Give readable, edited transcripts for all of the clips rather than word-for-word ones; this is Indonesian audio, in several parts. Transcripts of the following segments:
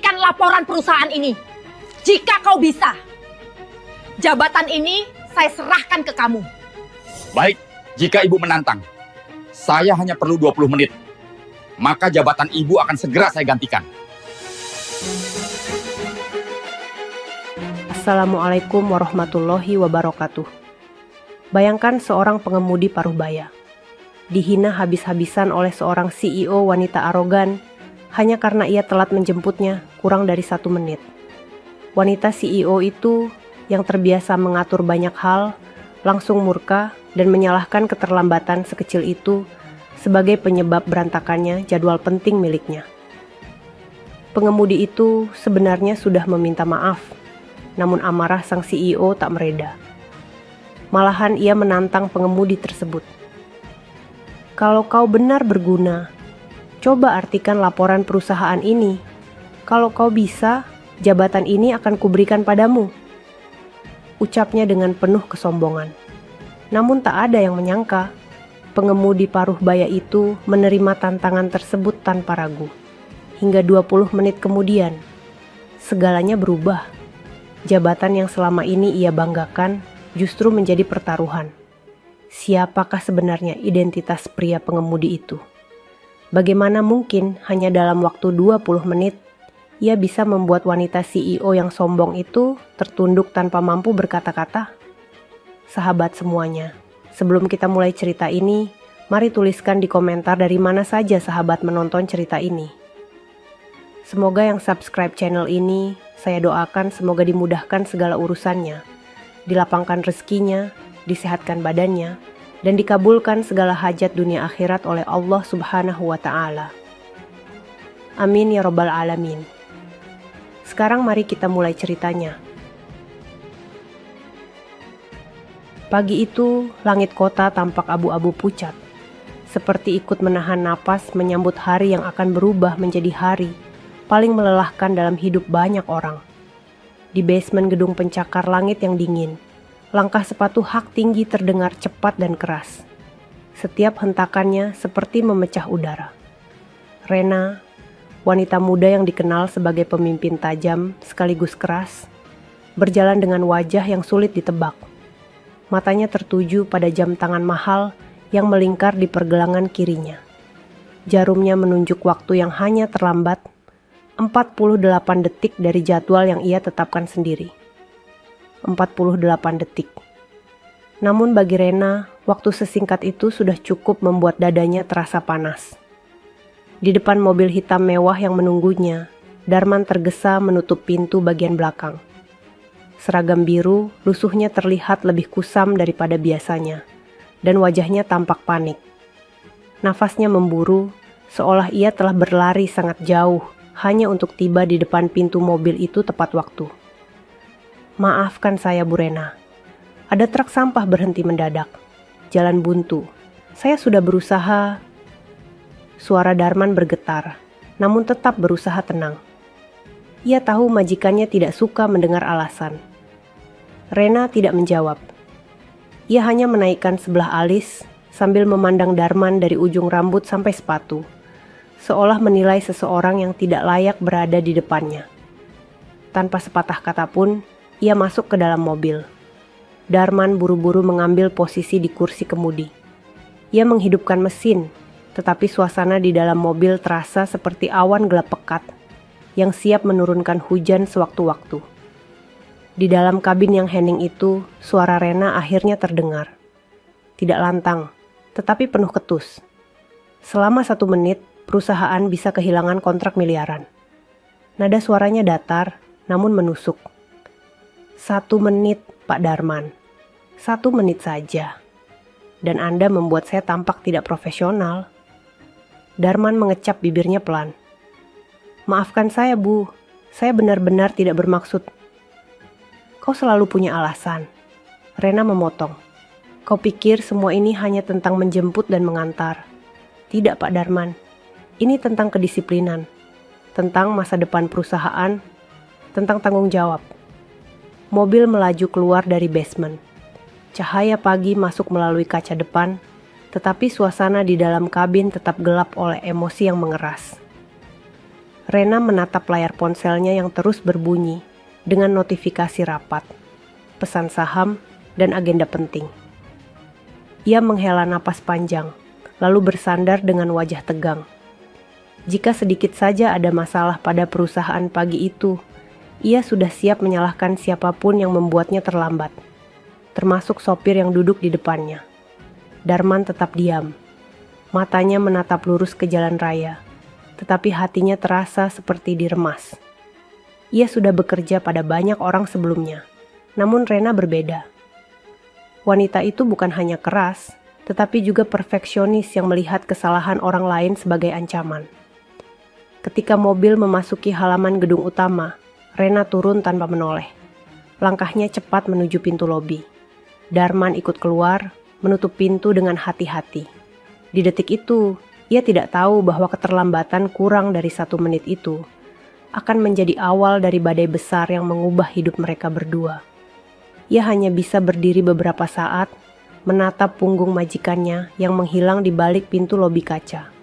hentikan laporan perusahaan ini. Jika kau bisa, jabatan ini saya serahkan ke kamu. Baik, jika ibu menantang, saya hanya perlu 20 menit. Maka jabatan ibu akan segera saya gantikan. Assalamualaikum warahmatullahi wabarakatuh. Bayangkan seorang pengemudi paruh baya dihina habis-habisan oleh seorang CEO wanita arogan hanya karena ia telat menjemputnya kurang dari 1 menit. Wanita CEO itu yang terbiasa mengatur banyak hal langsung murka dan menyalahkan keterlambatan sekecil itu sebagai penyebab berantakannya jadwal penting miliknya. Pengemudi itu sebenarnya sudah meminta maaf, namun amarah sang CEO tak mereda. Malahan ia menantang pengemudi tersebut. Kalau kau benar berguna, coba artikan laporan perusahaan ini. Kalau kau bisa, jabatan ini akan kuberikan padamu. Ucapnya dengan penuh kesombongan. Namun tak ada yang menyangka, pengemudi paruh baya itu menerima tantangan tersebut tanpa ragu. Hingga 20 menit kemudian, segalanya berubah. Jabatan yang selama ini ia banggakan justru menjadi pertaruhan. Siapakah sebenarnya identitas pria pengemudi itu? Bagaimana mungkin hanya dalam waktu 20 menit ia bisa membuat wanita CEO yang sombong itu tertunduk tanpa mampu berkata-kata? Sahabat semuanya, sebelum kita mulai cerita ini, mari tuliskan di komentar dari mana saja sahabat menonton cerita ini. Semoga yang subscribe channel ini, saya doakan semoga dimudahkan segala urusannya, dilapangkan rezekinya, disehatkan badannya, dan dikabulkan segala hajat dunia akhirat oleh Allah Subhanahu wa Ta'ala. Amin ya Rabbal Alamin. Sekarang mari kita mulai ceritanya. Pagi itu, langit kota tampak abu-abu pucat, seperti ikut menahan napas menyambut hari yang akan berubah menjadi hari paling melelahkan dalam hidup banyak orang. Di basement gedung pencakar langit yang dingin, langkah sepatu hak tinggi terdengar cepat dan keras. Setiap hentakannya seperti memecah udara. Rena, wanita muda yang dikenal sebagai pemimpin tajam sekaligus keras, berjalan dengan wajah yang sulit ditebak. Matanya tertuju pada jam tangan mahal yang melingkar di pergelangan kirinya. Jarumnya menunjuk waktu yang hanya terlambat 48 detik dari jadwal yang ia tetapkan sendiri. 48 detik. Namun bagi Rena, waktu sesingkat itu sudah cukup membuat dadanya terasa panas. Di depan mobil hitam mewah yang menunggunya, Darman tergesa menutup pintu bagian belakang. Seragam biru, lusuhnya terlihat lebih kusam daripada biasanya, dan wajahnya tampak panik. Nafasnya memburu, seolah ia telah berlari sangat jauh, hanya untuk tiba di depan pintu mobil itu tepat waktu. Maafkan saya Bu Rena, ada truk sampah berhenti mendadak. Jalan buntu, saya sudah berusaha. Suara Darman bergetar, namun tetap berusaha tenang. Ia tahu majikannya tidak suka mendengar alasan. Rena tidak menjawab. Ia hanya menaikkan sebelah alis sambil memandang Darman dari ujung rambut sampai sepatu, seolah menilai seseorang yang tidak layak berada di depannya. Tanpa sepatah kata pun, ia masuk ke dalam mobil. Darman buru-buru mengambil posisi di kursi kemudi. Ia menghidupkan mesin, tetapi suasana di dalam mobil terasa seperti awan gelap pekat yang siap menurunkan hujan sewaktu-waktu. Di dalam kabin yang hening itu, suara Rena akhirnya terdengar. Tidak lantang, tetapi penuh ketus. Selama 1 menit, perusahaan bisa kehilangan kontrak miliaran. Nada suaranya datar, namun menusuk. 1 menit, Pak Darman. 1 menit saja. Dan Anda membuat saya tampak tidak profesional. Darman mengecap bibirnya pelan. Maafkan saya, Bu. Saya benar-benar tidak bermaksud. Kau selalu punya alasan. Rena memotong. Kau pikir semua ini hanya tentang menjemput dan mengantar. Tidak, Pak Darman. Ini tentang kedisiplinan. Tentang masa depan perusahaan. Tentang tanggung jawab. Mobil melaju keluar dari basement. Cahaya pagi masuk melalui kaca depan, tetapi suasana di dalam kabin tetap gelap oleh emosi yang mengeras. Rena menatap layar ponselnya yang terus berbunyi dengan notifikasi rapat, pesan saham, dan agenda penting. Ia menghela napas panjang, lalu bersandar dengan wajah tegang. Jika sedikit saja ada masalah pada perusahaan pagi itu, ia sudah siap menyalahkan siapapun yang membuatnya terlambat, termasuk sopir yang duduk di depannya. Darman tetap diam. Matanya menatap lurus ke jalan raya, tetapi hatinya terasa seperti diremas. Ia sudah bekerja pada banyak orang sebelumnya, namun Rena berbeda. Wanita itu bukan hanya keras, tetapi juga perfeksionis yang melihat kesalahan orang lain sebagai ancaman. Ketika mobil memasuki halaman gedung utama, Rena turun tanpa menoleh. Langkahnya cepat menuju pintu lobi. Darman ikut keluar, menutup pintu dengan hati-hati. Di detik itu, ia tidak tahu bahwa keterlambatan kurang dari 1 menit itu akan menjadi awal dari badai besar yang mengubah hidup mereka berdua. Ia hanya bisa berdiri beberapa saat, menatap punggung majikannya yang menghilang di balik pintu lobi kaca.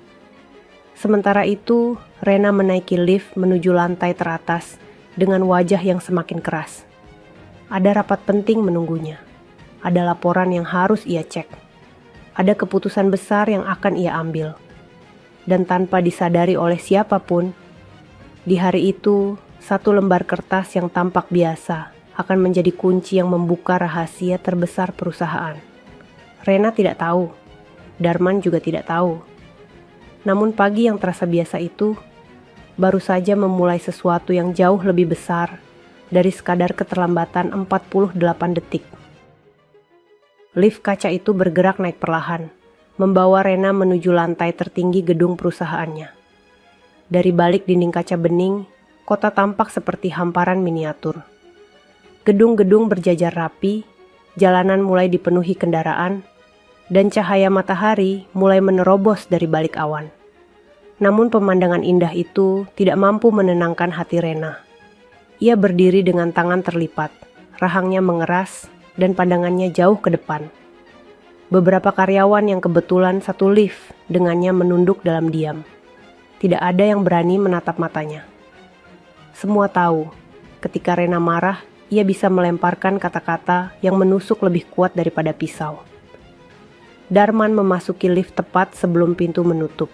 Sementara itu, Rena menaiki lift menuju lantai teratas dengan wajah yang semakin keras. Ada rapat penting menunggunya. Ada laporan yang harus ia cek. Ada keputusan besar yang akan ia ambil. Dan tanpa disadari oleh siapapun, di hari itu, 1 lembar kertas yang tampak biasa akan menjadi kunci yang membuka rahasia terbesar perusahaan. Rena tidak tahu, Darman juga tidak tahu. Namun pagi yang terasa biasa itu, baru saja memulai sesuatu yang jauh lebih besar dari sekadar keterlambatan 48 detik. Lift kaca itu bergerak naik perlahan, membawa Rena menuju lantai tertinggi gedung perusahaannya. Dari balik dinding kaca bening, kota tampak seperti hamparan miniatur. Gedung-gedung berjajar rapi, jalanan mulai dipenuhi kendaraan, dan cahaya matahari mulai menerobos dari balik awan. Namun pemandangan indah itu tidak mampu menenangkan hati Rena. Ia berdiri dengan tangan terlipat, rahangnya mengeras, dan pandangannya jauh ke depan. Beberapa karyawan yang kebetulan satu lift dengannya menunduk dalam diam. Tidak ada yang berani menatap matanya. Semua tahu, ketika Rena marah, ia bisa melemparkan kata-kata yang menusuk lebih kuat daripada pisau. Darman memasuki lift tepat sebelum pintu menutup.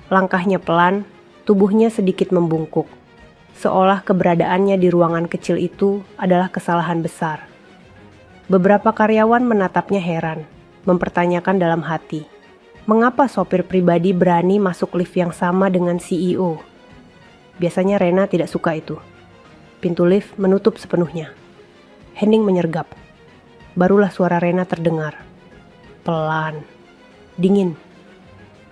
Langkahnya pelan, tubuhnya sedikit membungkuk. Seolah keberadaannya di ruangan kecil itu adalah kesalahan besar. Beberapa karyawan menatapnya heran, mempertanyakan dalam hati, mengapa sopir pribadi berani masuk lift yang sama dengan CEO? Biasanya Rena tidak suka itu. Pintu lift menutup sepenuhnya. Hening menyergap. Barulah suara Rena terdengar. Pelan, dingin.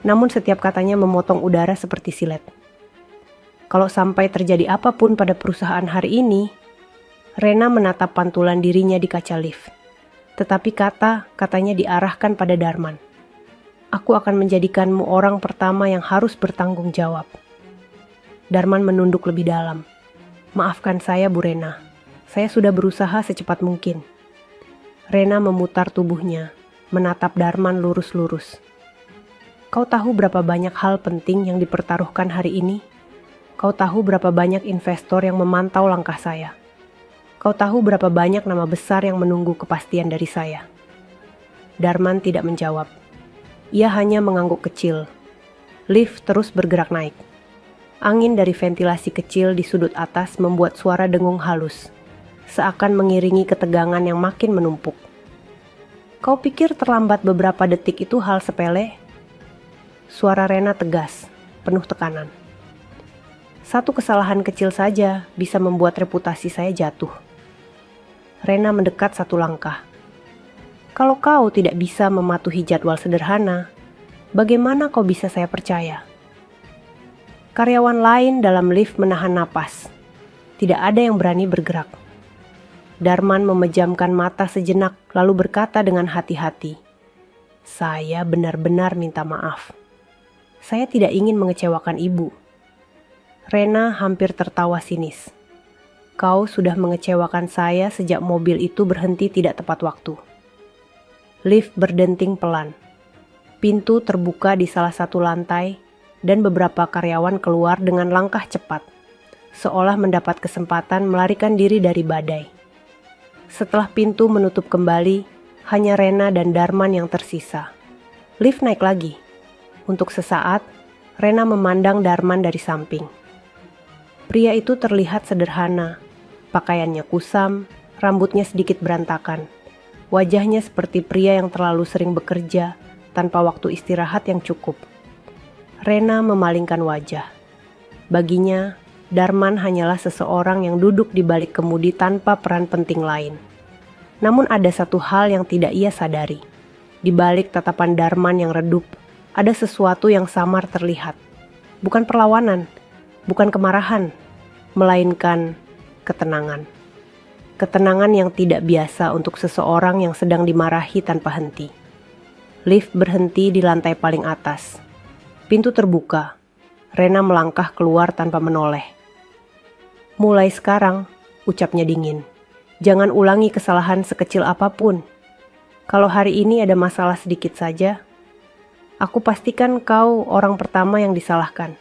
Namun setiap katanya memotong udara seperti silet. Kalau sampai terjadi apapun pada perusahaan hari ini, Rena menatap pantulan dirinya di kaca lift. Tetapi katanya diarahkan pada Darman. Aku akan menjadikanmu orang pertama yang harus bertanggung jawab. Darman menunduk lebih dalam. Maafkan saya, Bu Rena. Saya sudah berusaha secepat mungkin. Rena memutar tubuhnya, menatap Darman lurus-lurus. Kau tahu berapa banyak hal penting yang dipertaruhkan hari ini? Kau tahu berapa banyak investor yang memantau langkah saya? Kau tahu berapa banyak nama besar yang menunggu kepastian dari saya? Darman tidak menjawab. Ia hanya mengangguk kecil. Lift terus bergerak naik. Angin dari ventilasi kecil di sudut atas membuat suara dengung halus, seakan mengiringi ketegangan yang makin menumpuk. Kau pikir terlambat beberapa detik itu hal sepele? Suara Rena tegas, penuh tekanan. Satu kesalahan kecil saja bisa membuat reputasi saya jatuh. Rena mendekat 1 langkah. Kalau kau tidak bisa mematuhi jadwal sederhana, bagaimana kau bisa saya percaya? Karyawan lain dalam lift menahan napas. Tidak ada yang berani bergerak. Darman memejamkan mata sejenak lalu berkata dengan hati-hati, "Saya benar-benar minta maaf. Saya tidak ingin mengecewakan ibu." Rena hampir tertawa sinis. Kau sudah mengecewakan saya sejak mobil itu berhenti tidak tepat waktu. Lift berdenting pelan. Pintu terbuka di salah satu lantai dan beberapa karyawan keluar dengan langkah cepat, seolah mendapat kesempatan melarikan diri dari badai. Setelah pintu menutup kembali, hanya Rena dan Darman yang tersisa. Lift naik lagi. Untuk sesaat, Rena memandang Darman dari samping. Pria itu terlihat sederhana, pakaiannya kusam, rambutnya sedikit berantakan. Wajahnya seperti pria yang terlalu sering bekerja tanpa waktu istirahat yang cukup. Rena memalingkan wajah. Baginya, Darman hanyalah seseorang yang duduk di balik kemudi tanpa peran penting lain. Namun ada satu hal yang tidak ia sadari. Di balik tatapan Darman yang redup, ada sesuatu yang samar terlihat. Bukan perlawanan, bukan kemarahan, melainkan ketenangan. Ketenangan yang tidak biasa untuk seseorang yang sedang dimarahi tanpa henti. Lift berhenti di lantai paling atas. Pintu terbuka. Rena melangkah keluar tanpa menoleh. "Mulai sekarang," ucapnya dingin, "jangan ulangi kesalahan sekecil apapun. Kalau hari ini ada masalah sedikit saja, aku pastikan kau orang pertama yang disalahkan."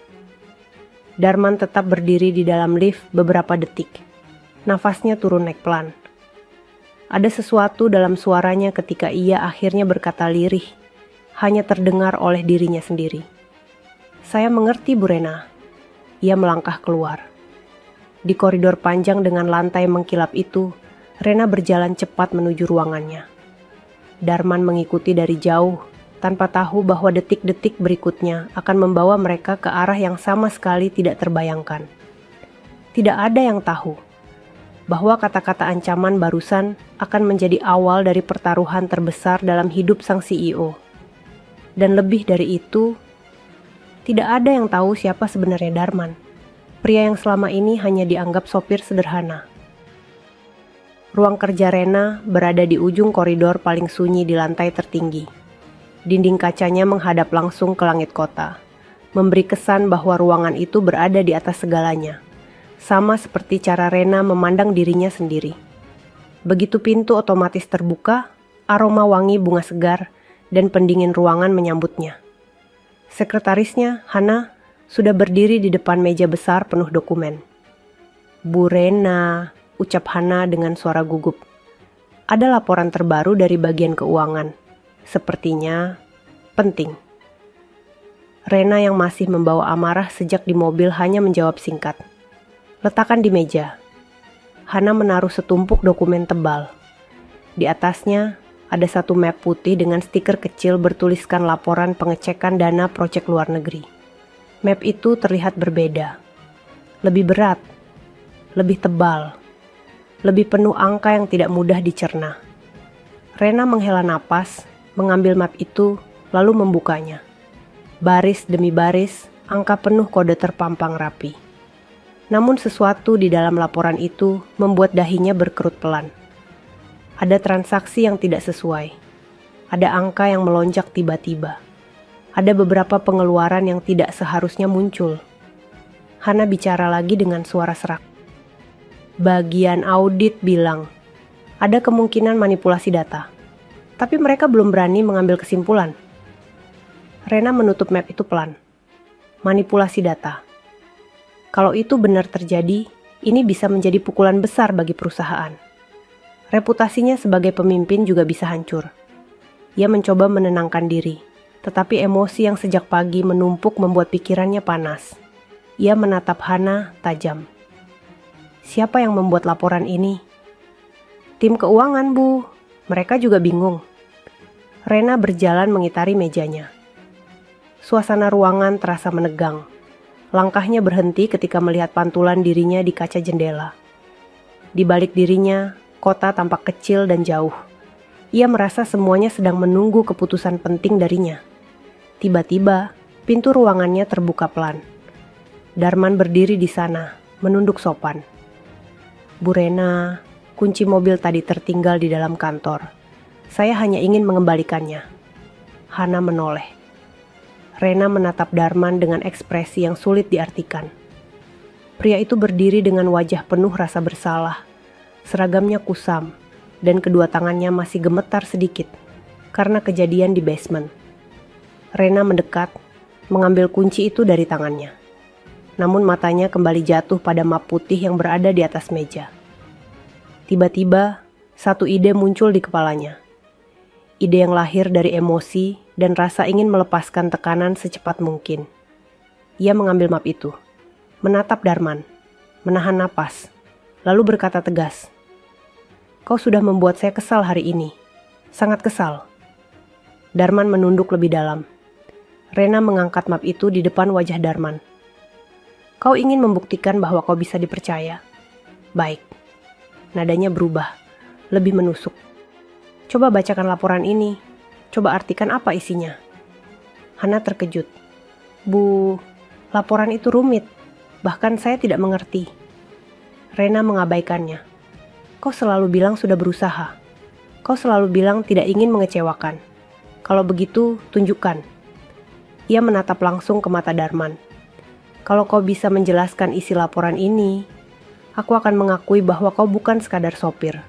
Darman tetap berdiri di dalam lift beberapa detik. Nafasnya turun naik pelan. Ada sesuatu dalam suaranya ketika ia akhirnya berkata lirih, hanya terdengar oleh dirinya sendiri. "Saya mengerti, Bu Rena." Ia melangkah keluar. Di koridor panjang dengan lantai mengkilap itu, Rena berjalan cepat menuju ruangannya. Darman mengikuti dari jauh, tanpa tahu bahwa detik-detik berikutnya akan membawa mereka ke arah yang sama sekali tidak terbayangkan. Tidak ada yang tahu bahwa kata-kata ancaman barusan akan menjadi awal dari pertaruhan terbesar dalam hidup sang CEO. Dan lebih dari itu, tidak ada yang tahu siapa sebenarnya Darman, pria yang selama ini hanya dianggap sopir sederhana. Ruang kerja Rena berada di ujung koridor paling sunyi di lantai tertinggi. Dinding kacanya menghadap langsung ke langit kota, memberi kesan bahwa ruangan itu berada di atas segalanya, sama seperti cara Rena memandang dirinya sendiri. Begitu pintu otomatis terbuka, aroma wangi bunga segar dan pendingin ruangan menyambutnya. Sekretarisnya, Hana, sudah berdiri di depan meja besar penuh dokumen. "Bu Rena," ucap Hana dengan suara gugup. "Ada laporan terbaru dari bagian keuangan. Sepertinya penting." Rena yang masih membawa amarah sejak di mobil hanya menjawab singkat, "Letakkan di meja." Hana menaruh setumpuk dokumen tebal. Di atasnya ada satu map putih dengan stiker kecil bertuliskan laporan pengecekan dana proyek luar negeri. Map itu terlihat berbeda. Lebih berat, lebih tebal, lebih penuh angka yang tidak mudah dicerna. Rena menghela napas, mengambil map itu, lalu membukanya. Baris demi baris, angka penuh kode terpampang rapi. Namun sesuatu di dalam laporan itu membuat dahinya berkerut pelan. Ada transaksi yang tidak sesuai. Ada angka yang melonjak tiba-tiba. Ada beberapa pengeluaran yang tidak seharusnya muncul. Hana bicara lagi dengan suara serak. "Bagian audit bilang, ada kemungkinan manipulasi data. Tapi mereka belum berani mengambil kesimpulan." Rena menutup map itu pelan. Manipulasi data. Kalau itu benar terjadi, ini bisa menjadi pukulan besar bagi perusahaan. Reputasinya sebagai pemimpin juga bisa hancur. Ia mencoba menenangkan diri, tetapi emosi yang sejak pagi menumpuk membuat pikirannya panas. Ia menatap Hana tajam. "Siapa yang membuat laporan ini?" "Tim keuangan, Bu. Mereka juga bingung." Rena berjalan mengitari mejanya. Suasana ruangan terasa menegang. Langkahnya berhenti ketika melihat pantulan dirinya di kaca jendela. Di balik dirinya, kota tampak kecil dan jauh. Ia merasa semuanya sedang menunggu keputusan penting darinya. Tiba-tiba, pintu ruangannya terbuka pelan. Darman berdiri di sana, menunduk sopan. "Bu Rena, kunci mobil tadi tertinggal di dalam kantor. Saya hanya ingin mengembalikannya." Hana menoleh. Rena menatap Darman dengan ekspresi yang sulit diartikan. Pria itu berdiri dengan wajah penuh rasa bersalah. Seragamnya kusam, dan kedua tangannya masih gemetar sedikit karena kejadian di basement. Rena mendekat, mengambil kunci itu dari tangannya. Namun matanya kembali jatuh pada map putih yang berada di atas meja. Tiba-tiba, satu ide muncul di kepalanya. Ide yang lahir dari emosi dan rasa ingin melepaskan tekanan secepat mungkin. Ia mengambil map itu, menatap Darman, menahan napas, lalu berkata tegas, "Kau sudah membuat saya kesal hari ini. Sangat kesal." Darman menunduk lebih dalam. Rena mengangkat map itu di depan wajah Darman. "Kau ingin membuktikan bahwa kau bisa dipercaya? Baik." Nadanya berubah, lebih menusuk. "Coba bacakan laporan ini. Coba artikan apa isinya." Hana terkejut. "Bu, laporan itu rumit. Bahkan saya tidak mengerti." Rena mengabaikannya. "Kau selalu bilang sudah berusaha. Kau selalu bilang tidak ingin mengecewakan. Kalau begitu, tunjukkan." Ia menatap langsung ke mata Darman. "Kalau kau bisa menjelaskan isi laporan ini, aku akan mengakui bahwa kau bukan sekadar sopir."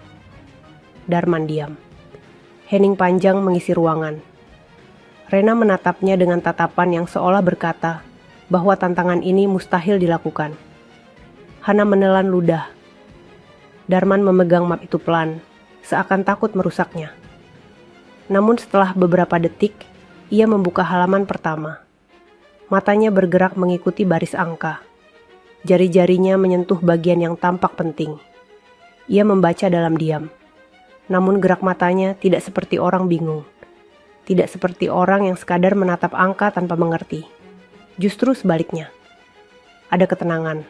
Darman diam. Hening panjang mengisi ruangan. Rena menatapnya dengan tatapan yang seolah berkata bahwa tantangan ini mustahil dilakukan. Hana menelan ludah. Darman memegang map itu pelan, seakan takut merusaknya. Namun setelah beberapa detik, ia membuka halaman pertama. Matanya bergerak mengikuti baris angka. Jari-jarinya menyentuh bagian yang tampak penting. Ia membaca dalam diam. Namun gerak matanya tidak seperti orang bingung. Tidak seperti orang yang sekadar menatap angka tanpa mengerti. Justru sebaliknya. Ada ketenangan,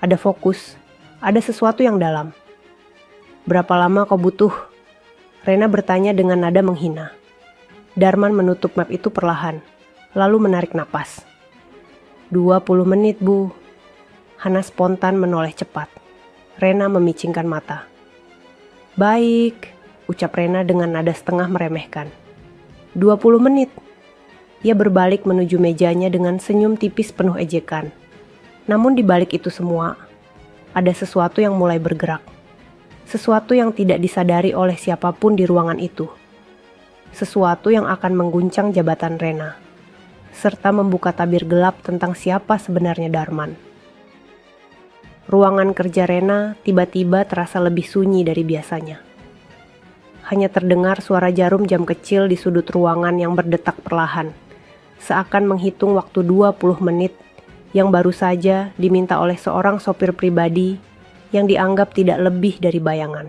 ada fokus, ada sesuatu yang dalam. "Berapa lama kau butuh?" Rena bertanya dengan nada menghina. Darman menutup map itu perlahan, lalu menarik napas. 20 menit, Bu." Hana spontan menoleh cepat. Rena memicingkan mata. "Baik," ucap Rena dengan nada setengah meremehkan. 20 menit. Ia berbalik menuju mejanya dengan senyum tipis penuh ejekan. Namun di balik itu semua, ada sesuatu yang mulai bergerak. Sesuatu yang tidak disadari oleh siapapun di ruangan itu. Sesuatu yang akan mengguncang jabatan Rena, serta membuka tabir gelap tentang siapa sebenarnya Darman. Ruangan kerja Rena tiba-tiba terasa lebih sunyi dari biasanya. Hanya terdengar suara jarum jam kecil di sudut ruangan yang berdetak perlahan, seakan menghitung waktu 20 menit yang baru saja diminta oleh seorang sopir pribadi yang dianggap tidak lebih dari bayangan.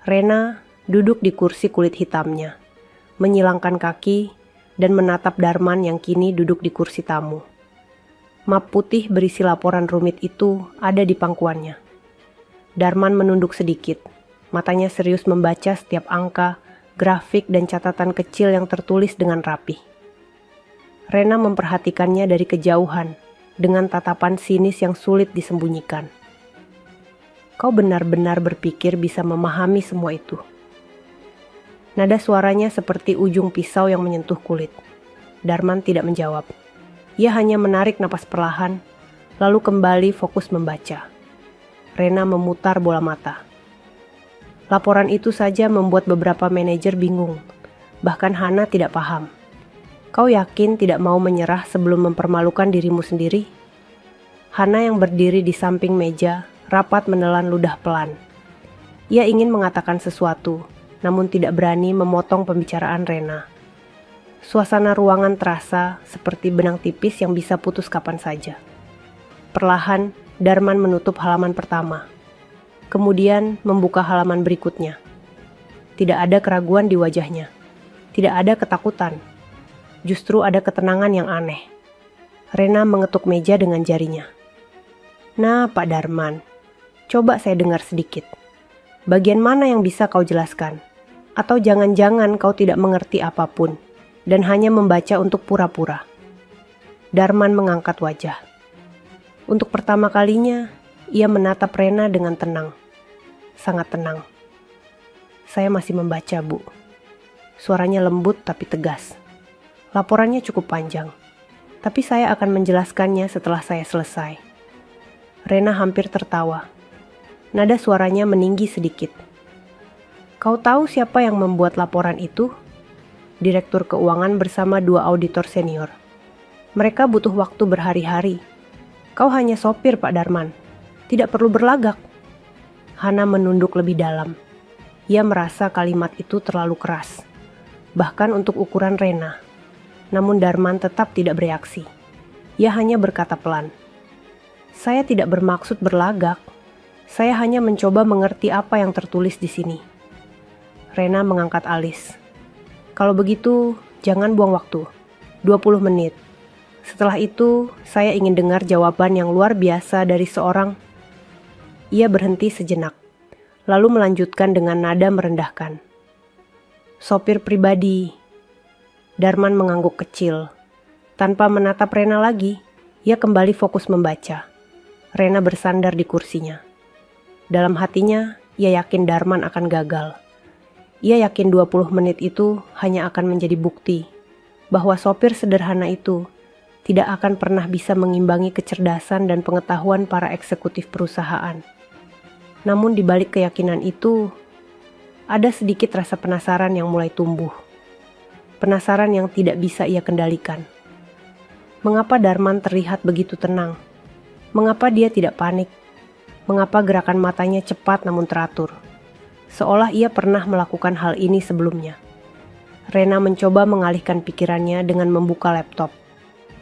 Rena duduk di kursi kulit hitamnya, menyilangkan kaki dan menatap Darman yang kini duduk di kursi tamu. Map putih berisi laporan rumit itu ada di pangkuannya. Darman menunduk sedikit, matanya serius membaca setiap angka, grafik dan catatan kecil yang tertulis dengan rapi. Rena memperhatikannya dari kejauhan dengan tatapan sinis yang sulit disembunyikan. "Kau benar-benar berpikir bisa memahami semua itu?" Nada suaranya seperti ujung pisau yang menyentuh kulit. Darman tidak menjawab. Ia hanya menarik napas perlahan, lalu kembali fokus membaca. Rena memutar bola mata. Laporan itu saja membuat beberapa manajer bingung. Bahkan Hana tidak paham. "Kau yakin tidak mau menyerah sebelum mempermalukan dirimu sendiri?" Hana yang berdiri di samping meja rapat menelan ludah pelan. Ia ingin mengatakan sesuatu, namun tidak berani memotong pembicaraan Rena. Suasana ruangan terasa seperti benang tipis yang bisa putus kapan saja. Perlahan, Darman menutup halaman pertama. Kemudian membuka halaman berikutnya. Tidak ada keraguan di wajahnya. Tidak ada ketakutan. Justru ada ketenangan yang aneh. Rena mengetuk meja dengan jarinya. "Nah, Pak Darman, coba saya dengar sedikit. Bagian mana yang bisa kau jelaskan? Atau jangan-jangan kau tidak mengerti apapun dan hanya membaca untuk pura-pura?" Darman mengangkat wajah. Untuk pertama kalinya, ia menatap Rena dengan tenang. Sangat tenang. "Saya masih membaca, Bu." Suaranya lembut tapi tegas. "Laporannya cukup panjang, tapi saya akan menjelaskannya setelah saya selesai." Rena hampir tertawa. Nada suaranya meninggi sedikit. "Kau tahu siapa yang membuat laporan itu?" Direktur keuangan bersama 2 auditor senior. Mereka butuh waktu berhari-hari. Kau hanya sopir, Pak Darman. Tidak perlu berlagak. Hana menunduk lebih dalam. Ia merasa kalimat itu terlalu keras. Bahkan untuk ukuran Rena. Namun Darman tetap tidak bereaksi. Ia hanya berkata pelan. Saya tidak bermaksud berlagak. Saya hanya mencoba mengerti apa yang tertulis di sini. Rena mengangkat alis. Kalau begitu, jangan buang waktu. 20 menit. Setelah itu, saya ingin dengar jawaban yang luar biasa dari seorang. Ia berhenti sejenak, lalu melanjutkan dengan nada merendahkan. Sopir pribadi. Darman mengangguk kecil. Tanpa menatap Rena lagi, ia kembali fokus membaca. Rena bersandar di kursinya. Dalam hatinya, ia yakin Darman akan gagal. Ia yakin 20 menit itu hanya akan menjadi bukti bahwa sopir sederhana itu tidak akan pernah bisa mengimbangi kecerdasan dan pengetahuan para eksekutif perusahaan. Namun di balik keyakinan itu, ada sedikit rasa penasaran yang mulai tumbuh. Penasaran yang tidak bisa ia kendalikan. Mengapa Darman terlihat begitu tenang? Mengapa dia tidak panik? Mengapa gerakan matanya cepat namun teratur? Seolah ia pernah melakukan hal ini sebelumnya. Rena mencoba mengalihkan pikirannya dengan membuka laptop.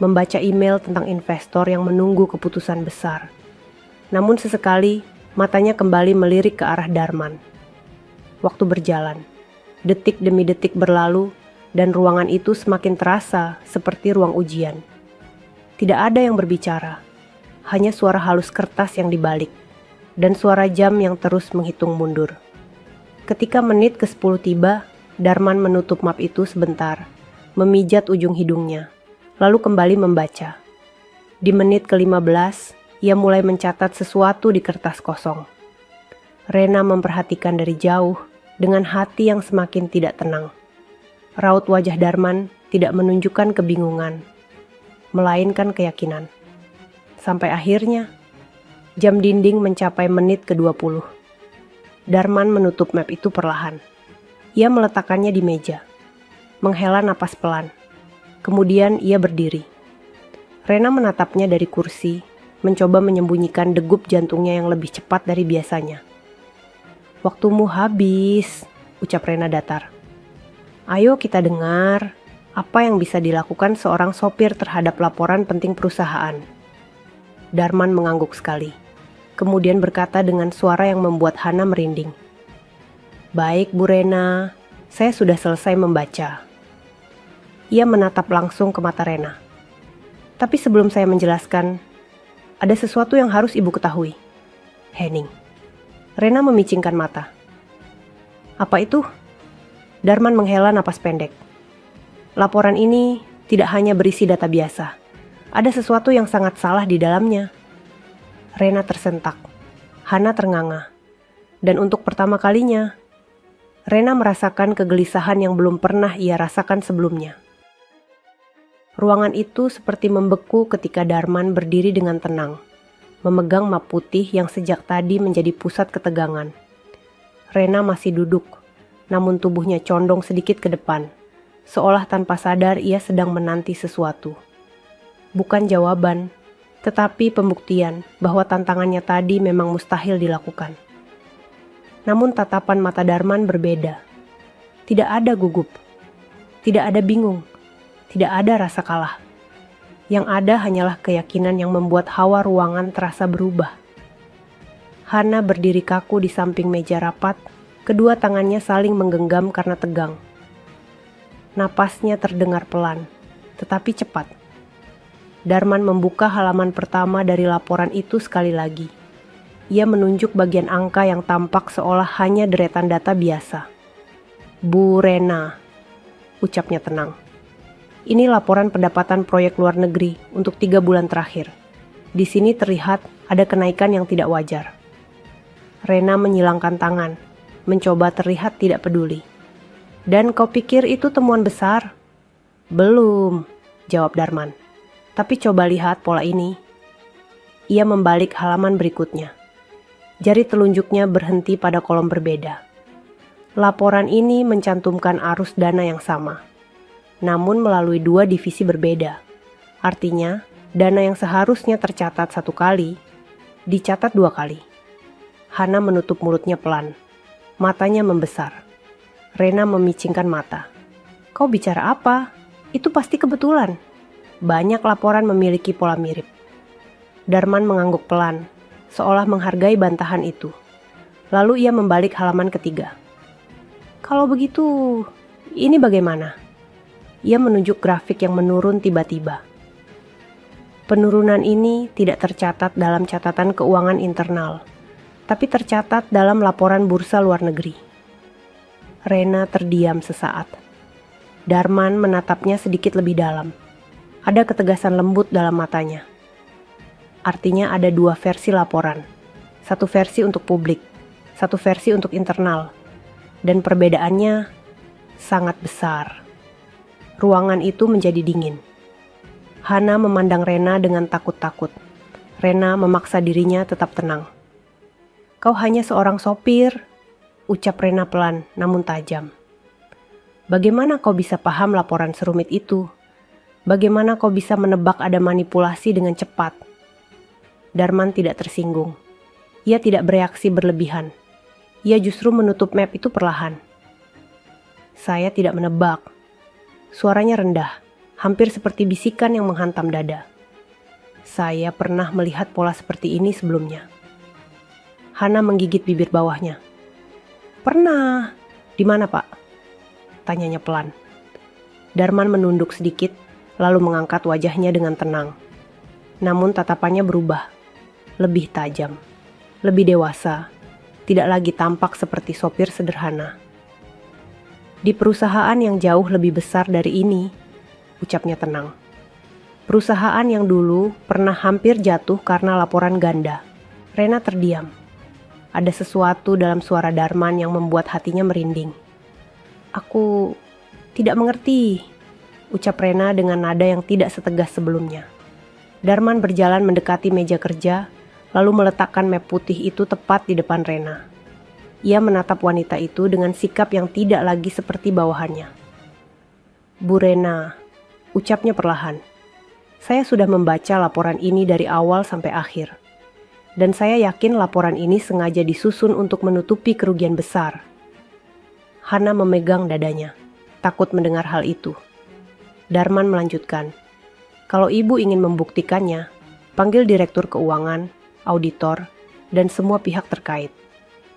Membaca email tentang investor yang menunggu keputusan besar. Namun sesekali, matanya kembali melirik ke arah Darman. Waktu berjalan. Detik demi detik berlalu, dan ruangan itu semakin terasa seperti ruang ujian. Tidak ada yang berbicara. Hanya suara halus kertas yang dibalik, dan suara jam yang terus menghitung mundur. Ketika menit ke-10 tiba, Darman menutup map itu sebentar, memijat ujung hidungnya. Lalu kembali membaca. Di menit ke-15, ia mulai mencatat sesuatu di kertas kosong. Rena memperhatikan dari jauh dengan hati yang semakin tidak tenang. Raut wajah Darman tidak menunjukkan kebingungan, melainkan keyakinan. Sampai akhirnya, jam dinding mencapai menit ke-20. Darman menutup map itu perlahan. Ia meletakkannya di meja, menghela napas pelan. Kemudian ia berdiri. Rena menatapnya dari kursi, mencoba menyembunyikan degup jantungnya yang lebih cepat dari biasanya. Waktumu habis, ucap Rena datar. Ayo kita dengar, apa yang bisa dilakukan seorang sopir terhadap laporan penting perusahaan. Darman mengangguk sekali, kemudian berkata dengan suara yang membuat Hana merinding. Baik Bu Rena, saya sudah selesai membaca. Ia menatap langsung ke mata Rena. Tapi sebelum saya menjelaskan, ada sesuatu yang harus Ibu ketahui. Henning. Rena memicingkan mata. Apa itu? Darman menghela napas pendek. Laporan ini tidak hanya berisi data biasa. Ada sesuatu yang sangat salah di dalamnya. Rena tersentak. Hana ternganga. Dan untuk pertama kalinya, Rena merasakan kegelisahan yang belum pernah ia rasakan sebelumnya. Ruangan itu seperti membeku ketika Darman berdiri dengan tenang, memegang map putih yang sejak tadi menjadi pusat ketegangan. Rena masih duduk, namun tubuhnya condong sedikit ke depan, seolah tanpa sadar ia sedang menanti sesuatu. Bukan jawaban, tetapi pembuktian bahwa tantangannya tadi memang mustahil dilakukan. Namun tatapan mata Darman berbeda. Tidak ada gugup, tidak ada bingung, tidak ada rasa kalah. Yang ada hanyalah keyakinan yang membuat hawa ruangan terasa berubah. Hana berdiri kaku di samping meja rapat, kedua tangannya saling menggenggam karena tegang. Napasnya terdengar pelan, tetapi cepat. Darman membuka halaman pertama dari laporan itu sekali lagi. Ia menunjuk bagian angka yang tampak seolah hanya deretan data biasa. Bu Rena, ucapnya tenang. Ini laporan pendapatan proyek luar negeri untuk 3 bulan terakhir. Di sini terlihat ada kenaikan yang tidak wajar. Rena menyilangkan tangan, mencoba terlihat tidak peduli. Dan kau pikir itu temuan besar? Belum, jawab Darman. Tapi coba lihat pola ini. Ia membalik halaman berikutnya. Jari telunjuknya berhenti pada kolom berbeda. Laporan ini mencantumkan arus dana yang sama, namun melalui 2 divisi berbeda. Artinya, dana yang seharusnya tercatat 1 kali, dicatat 2 kali. Hana menutup mulutnya pelan. Matanya membesar. Rena memicingkan mata. Kau bicara apa? Itu pasti kebetulan. Banyak laporan memiliki pola mirip. Darman mengangguk pelan, seolah menghargai bantahan itu. Lalu ia membalik halaman ketiga. Kalau begitu, ini bagaimana? Ia menunjuk grafik yang menurun tiba-tiba. Penurunan ini tidak tercatat dalam catatan keuangan internal, tapi tercatat dalam laporan bursa luar negeri. Rena terdiam sesaat. Darman menatapnya sedikit lebih dalam. Ada ketegasan lembut dalam matanya. Artinya ada 2 versi laporan. 1 versi untuk publik, 1 versi untuk internal. Dan perbedaannya sangat besar. Ruangan itu menjadi dingin. Hana memandang Rena dengan takut-takut. Rena memaksa dirinya tetap tenang. Kau hanya seorang sopir, ucap Rena pelan namun tajam. Bagaimana kau bisa paham laporan serumit itu? Bagaimana kau bisa menebak ada manipulasi dengan cepat? Darman tidak tersinggung. Ia tidak bereaksi berlebihan. Ia justru menutup map itu perlahan. Saya tidak menebak. Suaranya rendah, hampir seperti bisikan yang menghantam dada. Saya pernah melihat pola seperti ini sebelumnya. Hana menggigit bibir bawahnya. Pernah. Di mana, Pak? Tanyanya pelan. Darman menunduk sedikit, lalu mengangkat wajahnya dengan tenang. Namun tatapannya berubah. Lebih tajam, lebih dewasa, tidak lagi tampak seperti sopir sederhana. Di perusahaan yang jauh lebih besar dari ini, ucapnya tenang. Perusahaan yang dulu pernah hampir jatuh karena laporan ganda. Rena terdiam. Ada sesuatu dalam suara Darman yang membuat hatinya merinding. Aku tidak mengerti, ucap Rena dengan nada yang tidak setegas sebelumnya. Darman berjalan mendekati meja kerja, lalu meletakkan map putih itu tepat di depan Rena. Ia menatap wanita itu dengan sikap yang tidak lagi seperti bawahannya. Bu Rena, ucapnya perlahan. Saya sudah membaca laporan ini dari awal sampai akhir. Dan saya yakin laporan ini sengaja disusun untuk menutupi kerugian besar. Hana memegang dadanya, takut mendengar hal itu. Darman melanjutkan, kalau ibu ingin membuktikannya, panggil direktur keuangan, auditor, dan semua pihak terkait.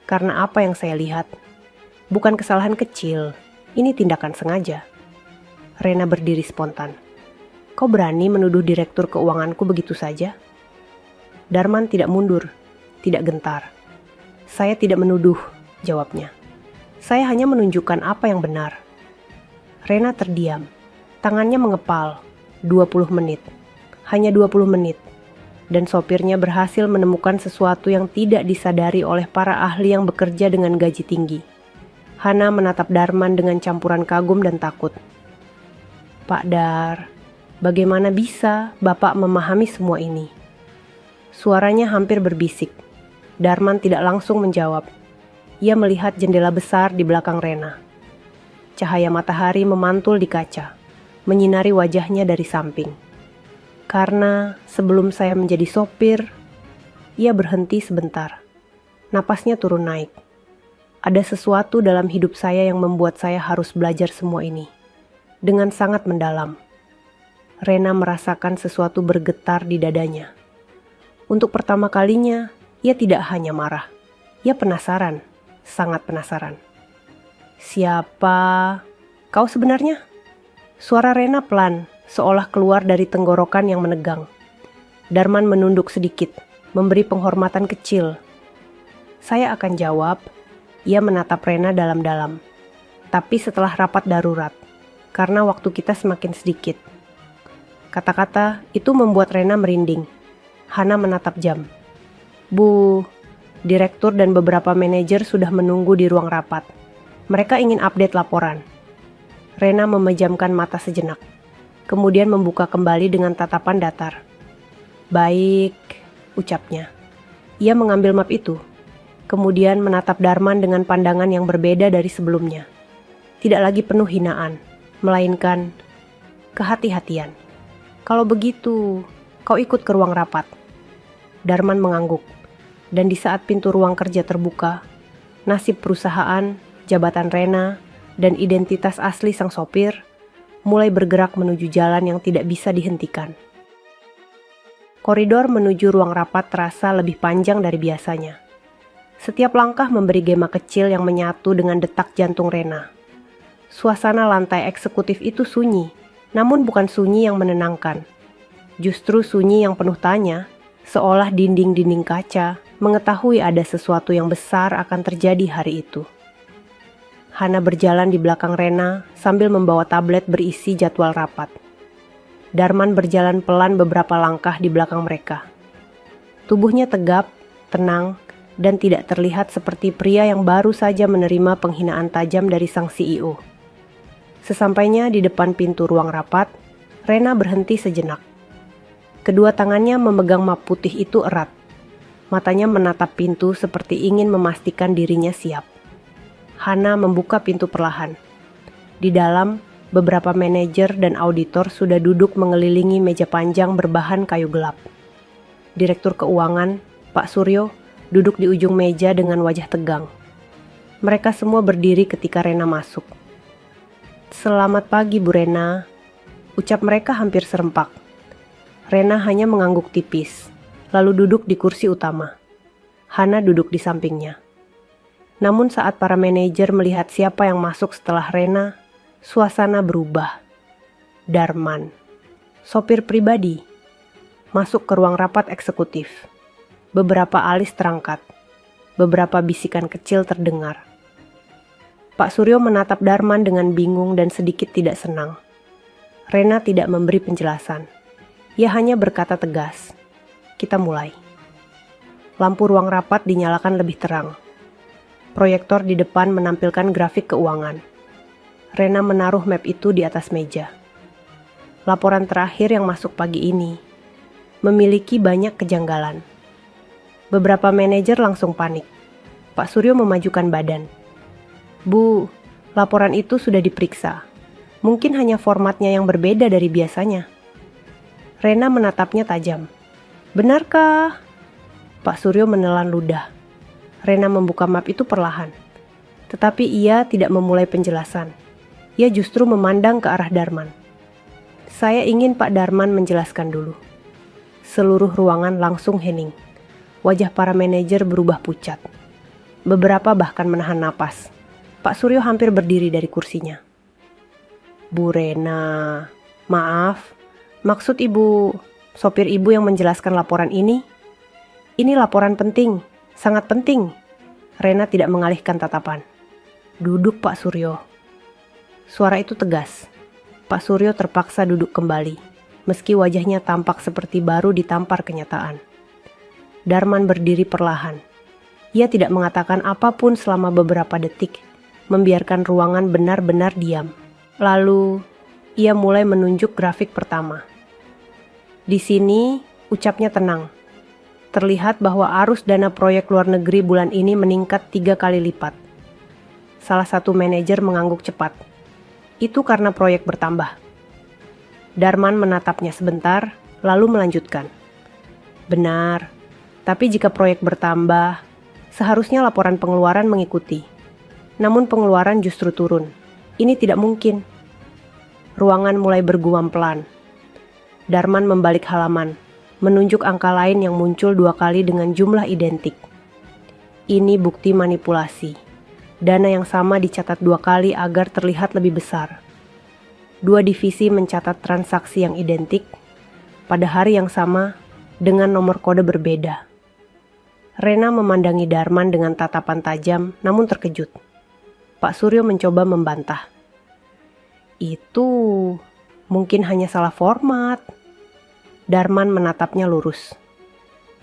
Karena apa yang saya lihat, bukan kesalahan kecil, ini tindakan sengaja. Rena berdiri spontan. Kau berani menuduh direktur keuanganku begitu saja? Darman tidak mundur, tidak gentar. Saya tidak menuduh, jawabnya. Saya hanya menunjukkan apa yang benar. Rena terdiam, tangannya mengepal. 20 menit, hanya 20 menit. Dan sopirnya berhasil menemukan sesuatu yang tidak disadari oleh para ahli yang bekerja dengan gaji tinggi. Hana menatap Darman dengan campuran kagum dan takut. Pak Dar, bagaimana bisa Bapak memahami semua ini? Suaranya hampir berbisik. Darman tidak langsung menjawab. Ia melihat jendela besar di belakang Rena. Cahaya matahari memantul di kaca, menyinari wajahnya dari samping. Karena sebelum saya menjadi sopir, ia berhenti sebentar. Napasnya turun naik. Ada sesuatu dalam hidup saya yang membuat saya harus belajar semua ini. Dengan sangat mendalam. Rena merasakan sesuatu bergetar di dadanya. Untuk pertama kalinya, ia tidak hanya marah. Ia penasaran, sangat penasaran. Siapa kau sebenarnya? Suara Rena pelan, seolah keluar dari tenggorokan yang menegang. Darman menunduk sedikit, memberi penghormatan kecil. Saya akan jawab, ia menatap Rena dalam-dalam. Tapi setelah rapat darurat, karena waktu kita semakin sedikit. Kata-kata itu membuat Rena merinding. Hana menatap jam. Bu, direktur dan beberapa manajer sudah menunggu di ruang rapat. Mereka ingin update laporan. Rena memejamkan mata sejenak. Kemudian membuka kembali dengan tatapan datar. Baik, ucapnya. Ia mengambil map itu. Kemudian menatap Darman dengan pandangan yang berbeda dari sebelumnya. Tidak lagi penuh hinaan, melainkan kehati-hatian. Kalau begitu, kau ikut ke ruang rapat. Darman mengangguk. Dan di saat pintu ruang kerja terbuka, nasib perusahaan, jabatan Rena, dan identitas asli sang sopir mulai bergerak menuju jalan yang tidak bisa dihentikan. Koridor menuju ruang rapat terasa lebih panjang dari biasanya. Setiap langkah memberi gema kecil yang menyatu dengan detak jantung Rena. Suasana lantai eksekutif itu sunyi, namun bukan sunyi yang menenangkan. Justru sunyi yang penuh tanya, seolah dinding-dinding kaca mengetahui ada sesuatu yang besar akan terjadi hari itu. Hana berjalan di belakang Rena sambil membawa tablet berisi jadwal rapat. Darman berjalan pelan beberapa langkah di belakang mereka. Tubuhnya tegap, tenang, dan tidak terlihat seperti pria yang baru saja menerima penghinaan tajam dari sang CEO. Sesampainya di depan pintu ruang rapat, Rena berhenti sejenak. Kedua tangannya memegang map putih itu erat. Matanya menatap pintu seperti ingin memastikan dirinya siap. Hana membuka pintu perlahan. Di dalam, beberapa manajer dan auditor sudah duduk mengelilingi meja panjang berbahan kayu gelap. Direktur Keuangan, Pak Suryo, duduk di ujung meja dengan wajah tegang. Mereka semua berdiri ketika Rena masuk. "Selamat pagi, Bu Rena," ucap mereka hampir serempak. Rena hanya mengangguk tipis, lalu duduk di kursi utama. Hana duduk di sampingnya. Namun saat para manajer melihat siapa yang masuk setelah Rena, suasana berubah. Darman, sopir pribadi, masuk ke ruang rapat eksekutif. Beberapa alis terangkat. Beberapa bisikan kecil terdengar. Pak Suryo menatap Darman dengan bingung dan sedikit tidak senang. Rena tidak memberi penjelasan. Ia hanya berkata tegas, "Kita mulai." Lampu ruang rapat dinyalakan lebih terang. Proyektor di depan menampilkan grafik keuangan. Rena menaruh map itu di atas meja. Laporan terakhir yang masuk pagi ini memiliki banyak kejanggalan. Beberapa manajer langsung panik. Pak Suryo memajukan badan. "Bu, laporan itu sudah diperiksa. Mungkin hanya formatnya yang berbeda dari biasanya." Rena menatapnya tajam. "Benarkah?" Pak Suryo menelan ludah. Rena membuka map itu perlahan. Tetapi ia tidak memulai penjelasan. Ia justru memandang ke arah Darman. "Saya ingin Pak Darman menjelaskan dulu." Seluruh ruangan langsung hening. Wajah para manajer berubah pucat. Beberapa bahkan menahan napas. Pak Suryo hampir berdiri dari kursinya. "Bu Rena, maaf. Maksud ibu, sopir ibu yang menjelaskan laporan ini? Ini laporan penting, sangat penting." Rena tidak mengalihkan tatapan. "Duduk, Pak Suryo." Suara itu tegas. Pak Suryo terpaksa duduk kembali, meski wajahnya tampak seperti baru ditampar kenyataan. Darman berdiri perlahan. Ia tidak mengatakan apapun selama beberapa detik, membiarkan ruangan benar-benar diam. Lalu, ia mulai menunjuk grafik pertama. Di sini, ucapnya tenang. Terlihat bahwa arus dana proyek luar negeri bulan ini meningkat 3 kali lipat. Salah satu manajer mengangguk cepat. "Itu karena proyek bertambah." Darman menatapnya sebentar, lalu melanjutkan. "Benar, tapi jika proyek bertambah, seharusnya laporan pengeluaran mengikuti. Namun pengeluaran justru turun. Ini tidak mungkin." Ruangan mulai bergumam pelan. Darman membalik halaman, menunjuk angka lain yang muncul 2 kali dengan jumlah identik. Ini bukti manipulasi. Dana yang sama dicatat 2 kali agar terlihat lebih besar. 2 divisi mencatat transaksi yang identik pada hari yang sama dengan nomor kode berbeda. Rena memandangi Darman dengan tatapan tajam namun terkejut. Pak Suryo mencoba membantah. "Itu mungkin hanya salah format." Darman menatapnya lurus.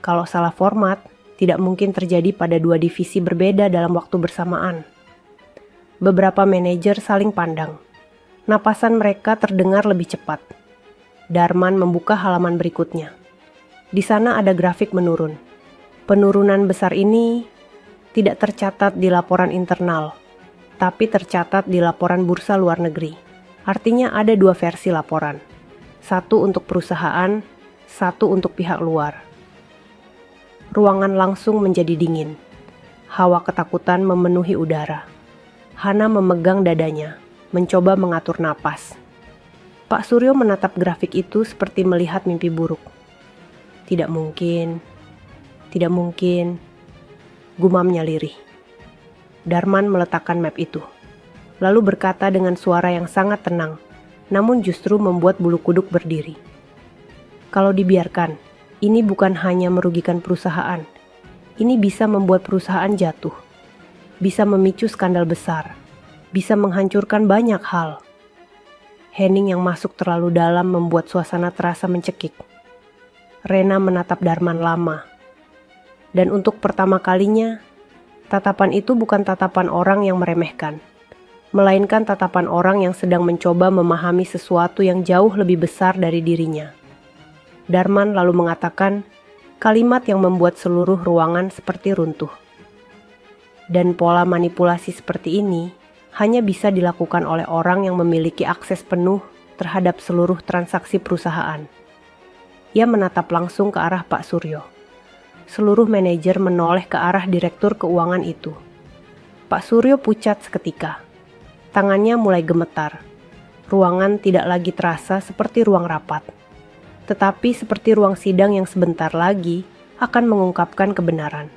Kalau salah format, tidak mungkin terjadi pada 2 divisi berbeda dalam waktu bersamaan. Beberapa manajer saling pandang. Napasan mereka terdengar lebih cepat. Darman membuka halaman berikutnya. Di sana ada grafik menurun. Penurunan besar ini tidak tercatat di laporan internal, tapi tercatat di laporan bursa luar negeri. Artinya ada 2 versi laporan. Satu untuk perusahaan, satu untuk pihak luar. Ruangan langsung menjadi dingin. Hawa ketakutan memenuhi udara. Hana memegang dadanya, mencoba mengatur napas. Pak Suryo menatap grafik itu seperti melihat mimpi buruk. Tidak mungkin, gumamnya lirih. Darman meletakkan map itu, lalu berkata dengan suara yang sangat tenang, namun justru membuat bulu kuduk berdiri. Kalau dibiarkan, ini bukan hanya merugikan perusahaan, ini bisa membuat perusahaan jatuh, bisa memicu skandal besar, bisa menghancurkan banyak hal. Hening yang masuk terlalu dalam membuat suasana terasa mencekik. Rena menatap Darman lama. Dan untuk pertama kalinya, tatapan itu bukan tatapan orang yang meremehkan, melainkan tatapan orang yang sedang mencoba memahami sesuatu yang jauh lebih besar dari dirinya. Darman lalu mengatakan kalimat yang membuat seluruh ruangan seperti runtuh. Dan pola manipulasi seperti ini hanya bisa dilakukan oleh orang yang memiliki akses penuh terhadap seluruh transaksi perusahaan. Ia menatap langsung ke arah Pak Suryo. Seluruh manajer menoleh ke arah direktur keuangan itu. Pak Suryo pucat seketika. Tangannya mulai gemetar. Ruangan tidak lagi terasa seperti ruang rapat, tetapi seperti ruang sidang yang sebentar lagi akan mengungkapkan kebenaran.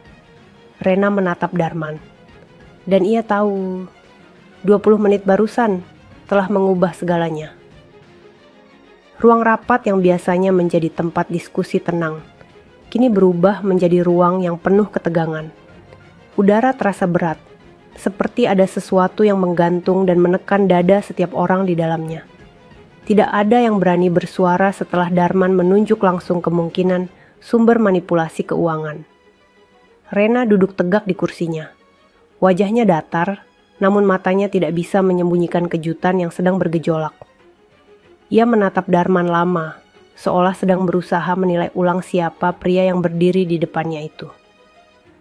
Rena menatap Darman. Dan ia tahu 20 menit barusan telah mengubah segalanya. Ruang rapat yang biasanya menjadi tempat diskusi tenang, kini berubah menjadi ruang yang penuh ketegangan. Udara terasa berat, seperti ada sesuatu yang menggantung dan menekan dada setiap orang di dalamnya. Tidak ada yang berani bersuara setelah Darman menunjuk langsung kemungkinan sumber manipulasi keuangan. Rena duduk tegak di kursinya. Wajahnya datar, namun matanya tidak bisa menyembunyikan kejutan yang sedang bergejolak. Ia menatap Darman lama, seolah sedang berusaha menilai ulang siapa pria yang berdiri di depannya itu.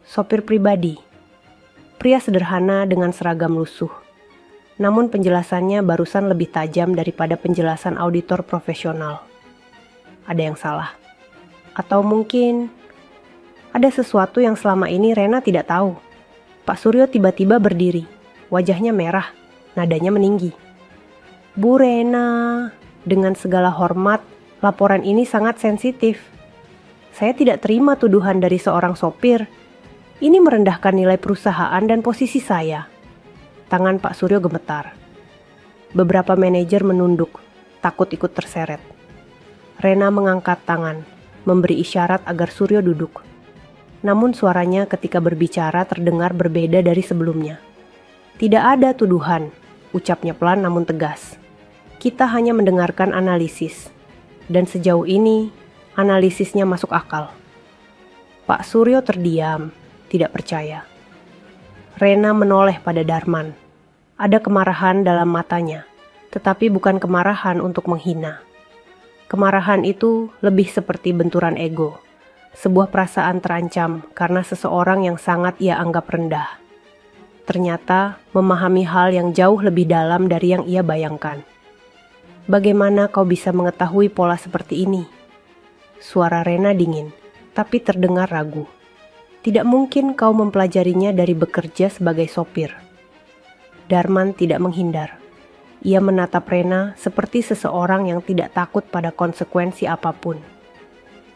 Sopir pribadi. Pria sederhana dengan seragam lusuh. Namun penjelasannya barusan lebih tajam daripada penjelasan auditor profesional. Ada yang salah. Atau mungkin ada sesuatu yang selama ini Rena tidak tahu. Pak Suryo tiba-tiba berdiri. Wajahnya merah, nadanya meninggi. Bu Rena, dengan segala hormat, laporan ini sangat sensitif. Saya tidak terima tuduhan dari seorang sopir. Ini merendahkan nilai perusahaan dan posisi saya. Tangan Pak Suryo gemetar. Beberapa manajer menunduk, takut ikut terseret. Rena mengangkat tangan, memberi isyarat agar Suryo duduk. Namun suaranya ketika berbicara terdengar berbeda dari sebelumnya. Tidak ada tuduhan, ucapnya pelan namun tegas. Kita hanya mendengarkan analisis. Dan sejauh ini, analisisnya masuk akal. Pak Suryo terdiam, tidak percaya. Rena menoleh pada Darman. Ada kemarahan dalam matanya, tetapi bukan kemarahan untuk menghina. Kemarahan itu lebih seperti benturan ego, sebuah perasaan terancam karena seseorang yang sangat ia anggap rendah. Ternyata memahami hal yang jauh lebih dalam dari yang ia bayangkan. Bagaimana kau bisa mengetahui pola seperti ini? Suara Rena dingin, tapi terdengar ragu. Tidak mungkin kau mempelajarinya dari bekerja sebagai sopir. Darman tidak menghindar. Ia menatap Rena seperti seseorang yang tidak takut pada konsekuensi apapun.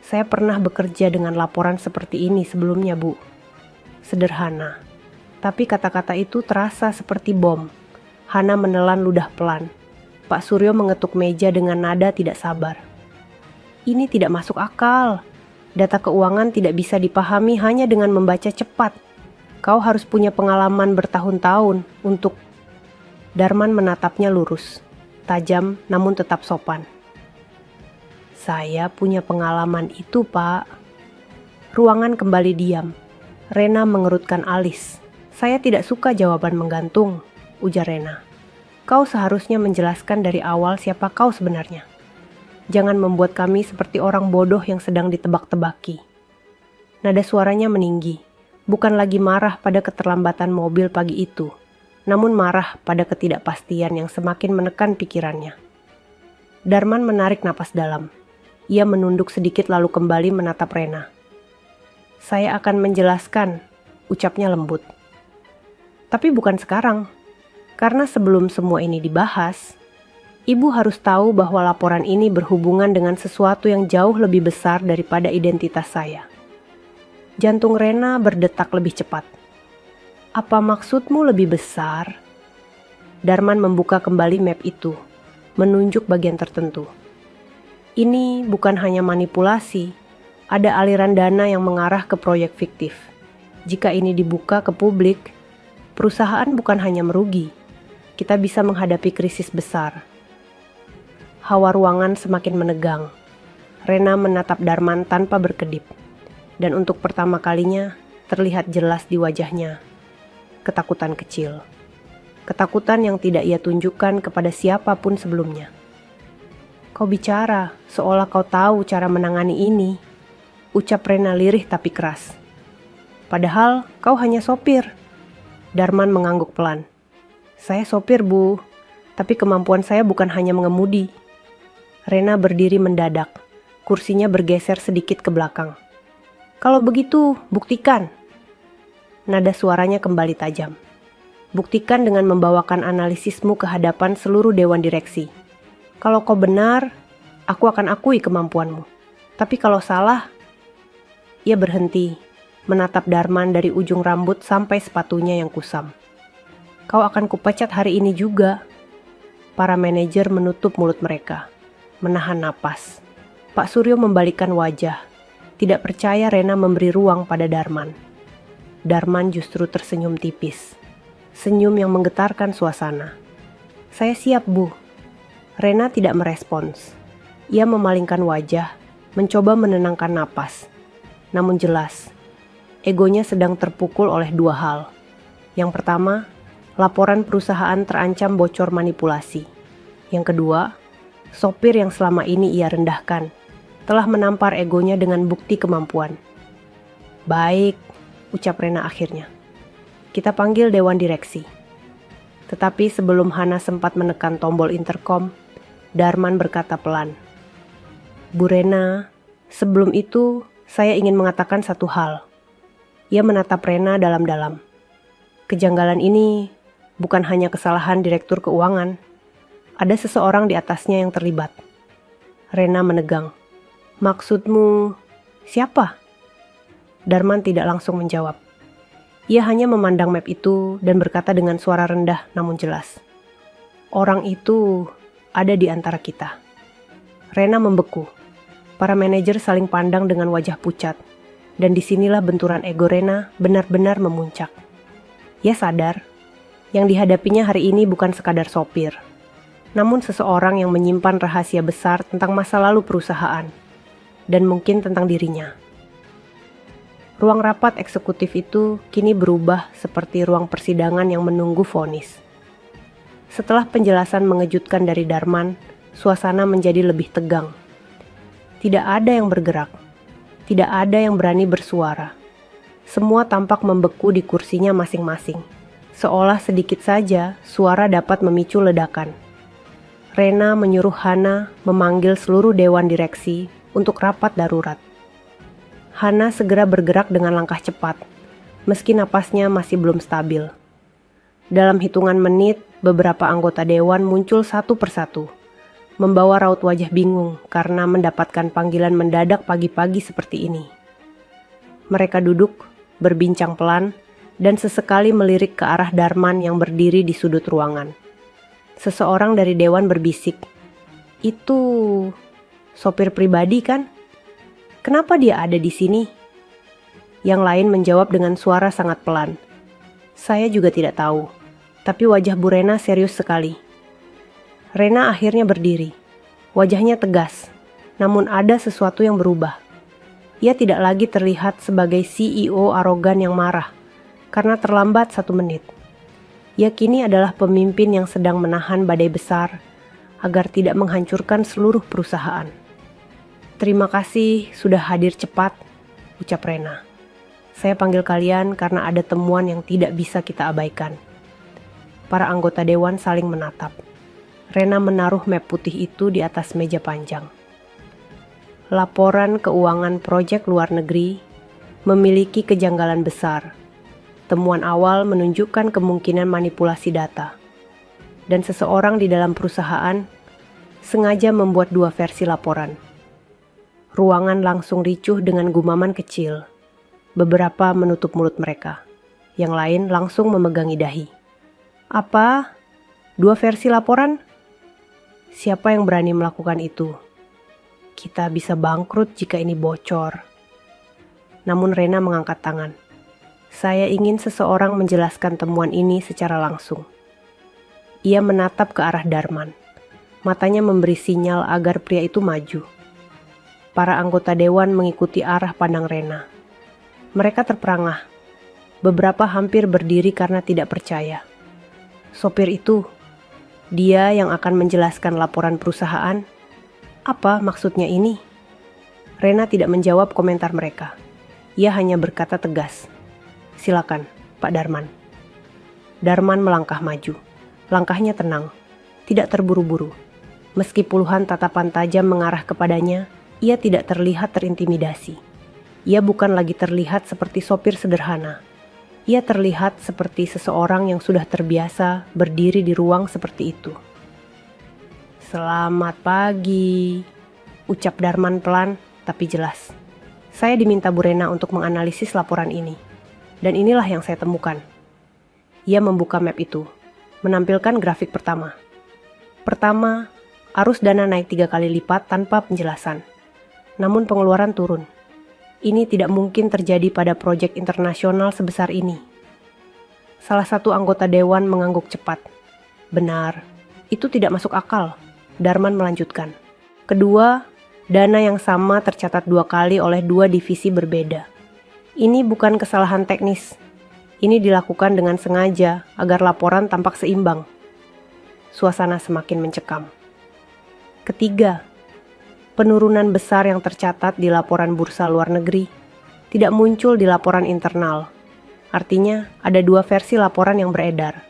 Saya pernah bekerja dengan laporan seperti ini sebelumnya, Bu. Sederhana. Tapi kata-kata itu terasa seperti bom. Hana menelan ludah pelan. Pak Suryo mengetuk meja dengan nada tidak sabar. Ini tidak masuk akal. Data keuangan tidak bisa dipahami hanya dengan membaca cepat. Kau harus punya pengalaman bertahun-tahun untuk... Darman menatapnya lurus, tajam namun tetap sopan. Saya punya pengalaman itu, Pak. Ruangan kembali diam. Rena mengerutkan alis. Saya tidak suka jawaban menggantung, ujar Rena. Kau seharusnya menjelaskan dari awal siapa kau sebenarnya. Jangan membuat kami seperti orang bodoh yang sedang ditebak-tebaki. Nada suaranya meninggi, bukan lagi marah pada keterlambatan mobil pagi itu, namun marah pada ketidakpastian yang semakin menekan pikirannya. Darman menarik napas dalam. Ia menunduk sedikit lalu kembali menatap Rena. "Saya akan menjelaskan," ucapnya lembut. "Tapi bukan sekarang, karena sebelum semua ini dibahas, Ibu harus tahu bahwa laporan ini berhubungan dengan sesuatu yang jauh lebih besar daripada identitas saya." Jantung Rena berdetak lebih cepat. "Apa maksudmu lebih besar?" Darman membuka kembali map itu, menunjuk bagian tertentu. "Ini bukan hanya manipulasi, ada aliran dana yang mengarah ke proyek fiktif. Jika ini dibuka ke publik, perusahaan bukan hanya merugi, kita bisa menghadapi krisis besar." Hawa ruangan semakin menegang. Rena menatap Darman tanpa berkedip, dan untuk pertama kalinya terlihat jelas di wajahnya ketakutan kecil. Ketakutan yang tidak ia tunjukkan kepada siapapun sebelumnya. "Kau bicara seolah kau tahu cara menangani ini," ucap Rena lirih tapi keras. "Padahal kau hanya sopir." Darman mengangguk pelan. "Saya sopir, Bu, tapi kemampuan saya bukan hanya mengemudi." Rena berdiri mendadak, kursinya bergeser sedikit ke belakang. "Kalau begitu, buktikan." Nada suaranya kembali tajam. "Buktikan dengan membawakan analisismu ke hadapan seluruh dewan direksi. Kalau kau benar, aku akan akui kemampuanmu. Tapi kalau salah..." Ia berhenti, menatap Darman dari ujung rambut sampai sepatunya yang kusam. "Kau akan kupecat hari ini juga." Para manajer menutup mulut mereka, menahan napas. Pak Suryo membalikkan wajah, tidak percaya Rena memberi ruang pada Darman. Darman justru tersenyum tipis, senyum yang menggetarkan suasana. "Saya siap, Bu." Rena tidak merespons. Ia memalingkan wajah, mencoba menenangkan napas. Namun jelas, egonya sedang terpukul oleh dua hal. Yang pertama, laporan perusahaan terancam bocor manipulasi. Yang kedua, sopir yang selama ini ia rendahkan telah menampar egonya dengan bukti kemampuan. "Baik," ucap Rena akhirnya. "Kita panggil dewan direksi." Tetapi sebelum Hana sempat menekan tombol intercom, Darman berkata pelan, "Bu Rena, sebelum itu saya ingin mengatakan satu hal." Ia menatap Rena dalam-dalam. "Kejanggalan ini bukan hanya kesalahan direktur keuangan. Ada seseorang di atasnya yang terlibat." Rena menegang. "Maksudmu siapa?" Darman tidak langsung menjawab. Ia hanya memandang map itu dan berkata dengan suara rendah namun jelas, "Orang itu ada di antara kita." Rena membeku. Para manajer saling pandang dengan wajah pucat, dan disinilah benturan ego Rena benar-benar memuncak. Ia sadar, yang dihadapinya hari ini bukan sekadar sopir, namun seseorang yang menyimpan rahasia besar tentang masa lalu perusahaan, dan mungkin tentang dirinya. Ruang rapat eksekutif itu kini berubah seperti ruang persidangan yang menunggu vonis. Setelah penjelasan mengejutkan dari Darman, suasana menjadi lebih tegang. Tidak ada yang bergerak, tidak ada yang berani bersuara. Semua tampak membeku di kursinya masing-masing, seolah sedikit saja suara dapat memicu ledakan. Rena menyuruh Hana memanggil seluruh dewan direksi untuk rapat darurat. Hana segera bergerak dengan langkah cepat, meski napasnya masih belum stabil. Dalam hitungan menit, beberapa anggota dewan muncul satu persatu, membawa raut wajah bingung karena mendapatkan panggilan mendadak pagi-pagi seperti ini. Mereka duduk, berbincang pelan, dan sesekali melirik ke arah Darman yang berdiri di sudut ruangan. Seseorang dari dewan berbisik, "Itu sopir pribadi kan? Kenapa dia ada di sini?" Yang lain menjawab dengan suara sangat pelan, "Saya juga tidak tahu, tapi wajah Bu Rena serius sekali." Rena akhirnya berdiri. Wajahnya tegas, namun ada sesuatu yang berubah. Ia tidak lagi terlihat sebagai CEO arogan yang marah karena terlambat 1 menit. Ia kini adalah pemimpin yang sedang menahan badai besar agar tidak menghancurkan seluruh perusahaan. "Terima kasih sudah hadir cepat," ucap Rena. "Saya panggil kalian karena ada temuan yang tidak bisa kita abaikan." Para anggota dewan saling menatap. Rena menaruh map putih itu di atas meja panjang. Laporan keuangan proyek luar negeri memiliki kejanggalan besar. Temuan awal menunjukkan kemungkinan manipulasi data. Dan seseorang di dalam perusahaan sengaja membuat 2 versi laporan. Ruangan langsung ricuh dengan gumaman kecil. Beberapa menutup mulut mereka. Yang lain langsung memegangi dahi. Apa? 2 versi laporan? Siapa yang berani melakukan itu? Kita bisa bangkrut jika ini bocor. Namun Rena mengangkat tangan. Saya ingin seseorang menjelaskan temuan ini secara langsung. Ia menatap ke arah Darman. Matanya memberi sinyal agar pria itu maju. Para anggota dewan mengikuti arah pandang Rena. Mereka terperangah. Beberapa hampir berdiri karena tidak percaya. Sopir itu, dia yang akan menjelaskan laporan perusahaan. Apa maksudnya ini? Rena tidak menjawab komentar mereka. Ia hanya berkata tegas. Silakan, Pak Darman. Darman melangkah maju. Langkahnya tenang, tidak terburu-buru. Meski puluhan tatapan tajam mengarah kepadanya, ia tidak terlihat terintimidasi. Ia bukan lagi terlihat seperti sopir sederhana. Ia terlihat seperti seseorang yang sudah terbiasa berdiri di ruang seperti itu. Selamat pagi, ucap Darman pelan tapi jelas. Saya diminta Bu Rena untuk menganalisis laporan ini. Dan inilah yang saya temukan. Ia membuka map itu, menampilkan grafik pertama. Pertama, arus dana naik 3 kali lipat tanpa penjelasan. Namun pengeluaran turun. Ini tidak mungkin terjadi pada proyek internasional sebesar ini. Salah satu anggota dewan mengangguk cepat. Benar, itu tidak masuk akal, Darman melanjutkan. Kedua, dana yang sama tercatat 2 kali oleh 2 divisi berbeda. Ini bukan kesalahan teknis. Ini dilakukan dengan sengaja agar laporan tampak seimbang. Suasana semakin mencekam. Ketiga, penurunan besar yang tercatat di laporan bursa luar negeri tidak muncul di laporan internal. Artinya, ada 2 versi laporan yang beredar.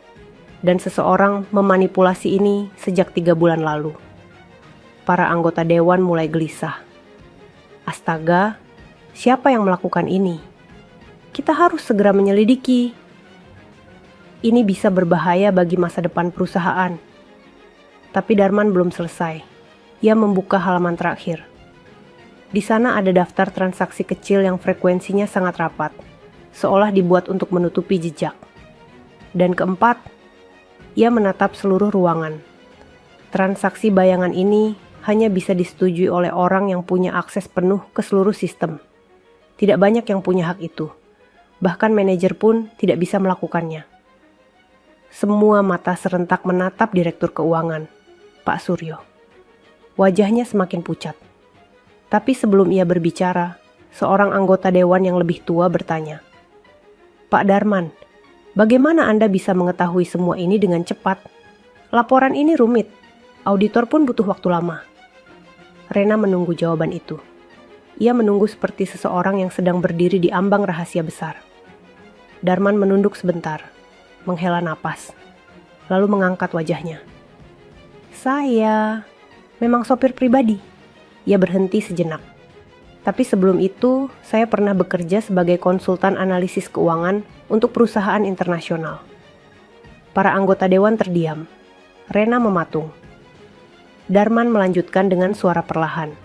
Dan seseorang memanipulasi ini sejak 3 bulan lalu. Para anggota dewan mulai gelisah. Astaga, siapa yang melakukan ini? Kita harus segera menyelidiki. Ini bisa berbahaya bagi masa depan perusahaan. Tapi Darman belum selesai. Ia membuka halaman terakhir. Di sana ada daftar transaksi kecil yang frekuensinya sangat rapat, seolah dibuat untuk menutupi jejak. Dan keempat, ia menatap seluruh ruangan. Transaksi bayangan ini hanya bisa disetujui oleh orang yang punya akses penuh ke seluruh sistem. Tidak banyak yang punya hak itu. Bahkan manajer pun tidak bisa melakukannya. Semua mata serentak menatap Direktur Keuangan, Pak Suryo. Wajahnya semakin pucat. Tapi sebelum ia berbicara, seorang anggota dewan yang lebih tua bertanya, Pak Darman, bagaimana Anda bisa mengetahui semua ini dengan cepat? Laporan ini rumit, auditor pun butuh waktu lama. Rena menunggu jawaban itu. Ia menunggu seperti seseorang yang sedang berdiri di ambang rahasia besar. Darman menunduk sebentar, menghela napas, lalu mengangkat wajahnya. Saya memang sopir pribadi. Ia berhenti sejenak. Tapi sebelum itu, saya pernah bekerja sebagai konsultan analisis keuangan untuk perusahaan internasional. Para anggota dewan terdiam. Rena mematung. Darman melanjutkan dengan suara perlahan.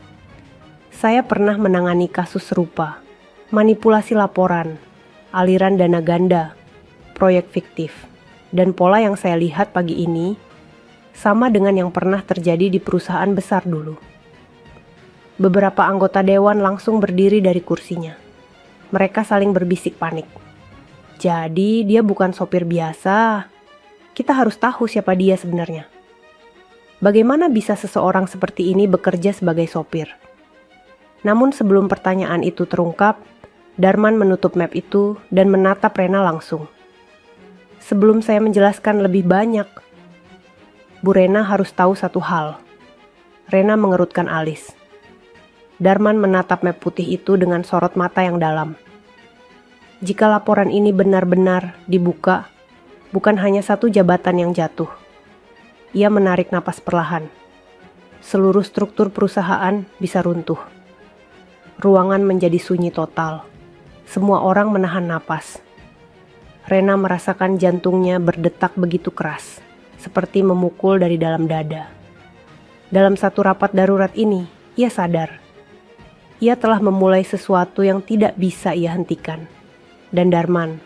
Saya pernah menangani kasus serupa, manipulasi laporan, aliran dana ganda, proyek fiktif, dan pola yang saya lihat pagi ini sama dengan yang pernah terjadi di perusahaan besar dulu. Beberapa anggota dewan langsung berdiri dari kursinya. Mereka saling berbisik panik. Jadi dia bukan sopir biasa. Kita harus tahu siapa dia sebenarnya. Bagaimana bisa seseorang seperti ini bekerja sebagai sopir? Namun sebelum pertanyaan itu terungkap, Darman menutup map itu dan menatap Rena langsung. Sebelum saya menjelaskan lebih banyak, Bu Rena harus tahu satu hal. Rena mengerutkan alis. Darman menatap map putih itu dengan sorot mata yang dalam. Jika laporan ini benar-benar dibuka, bukan hanya satu jabatan yang jatuh. Ia menarik napas perlahan. Seluruh struktur perusahaan bisa runtuh. Ruangan menjadi sunyi total. Semua orang menahan napas. Rena merasakan jantungnya berdetak begitu keras, seperti memukul dari dalam dada. Dalam satu rapat darurat ini, ia sadar. Ia telah memulai sesuatu yang tidak bisa ia hentikan. Dan Darman,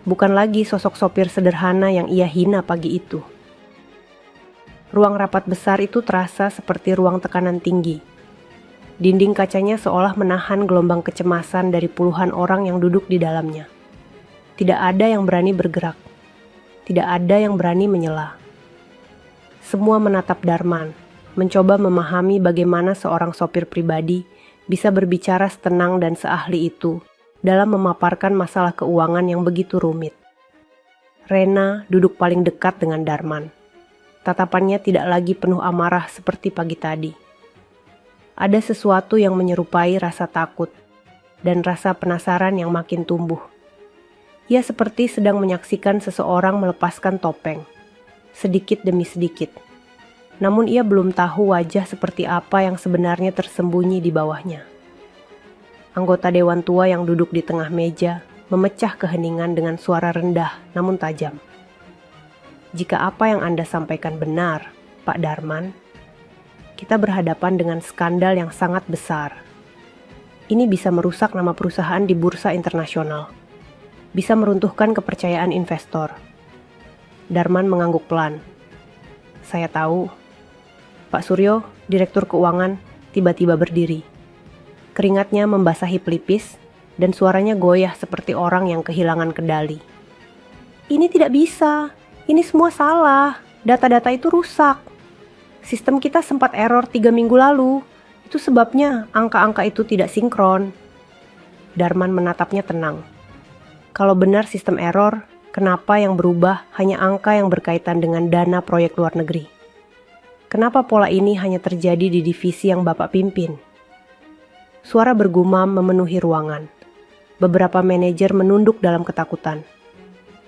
bukan lagi sosok sopir sederhana yang ia hina pagi itu. Ruang rapat besar itu terasa seperti ruang tekanan tinggi. Dinding kacanya seolah menahan gelombang kecemasan dari puluhan orang yang duduk di dalamnya. Tidak ada yang berani bergerak. Tidak ada yang berani menyela. Semua menatap Darman, mencoba memahami bagaimana seorang sopir pribadi bisa berbicara setenang dan seahli itu dalam memaparkan masalah keuangan yang begitu rumit. Rena duduk paling dekat dengan Darman. Tatapannya tidak lagi penuh amarah seperti pagi tadi. Ada sesuatu yang menyerupai rasa takut dan rasa penasaran yang makin tumbuh. Ia seperti sedang menyaksikan seseorang melepaskan topeng, sedikit demi sedikit. Namun ia belum tahu wajah seperti apa yang sebenarnya tersembunyi di bawahnya. Anggota Dewan Tua yang duduk di tengah meja memecah keheningan dengan suara rendah namun tajam. Jika apa yang Anda sampaikan benar, Pak Darman, kita berhadapan dengan skandal yang sangat besar. Ini bisa merusak nama perusahaan di bursa internasional. Bisa meruntuhkan kepercayaan investor. Darman mengangguk pelan. Saya tahu. Pak Suryo, Direktur Keuangan, tiba-tiba berdiri. Keringatnya membasahi pelipis dan suaranya goyah seperti orang yang kehilangan kendali. Ini tidak bisa. Ini semua salah. Data-data itu rusak. Sistem kita sempat error 3 minggu lalu. Itu sebabnya angka-angka itu tidak sinkron. Darman menatapnya tenang. Kalau benar sistem error, kenapa yang berubah hanya angka yang berkaitan dengan dana proyek luar negeri? Kenapa pola ini hanya terjadi di divisi yang Bapak pimpin? Suara bergumam memenuhi ruangan. Beberapa manajer menunduk dalam ketakutan.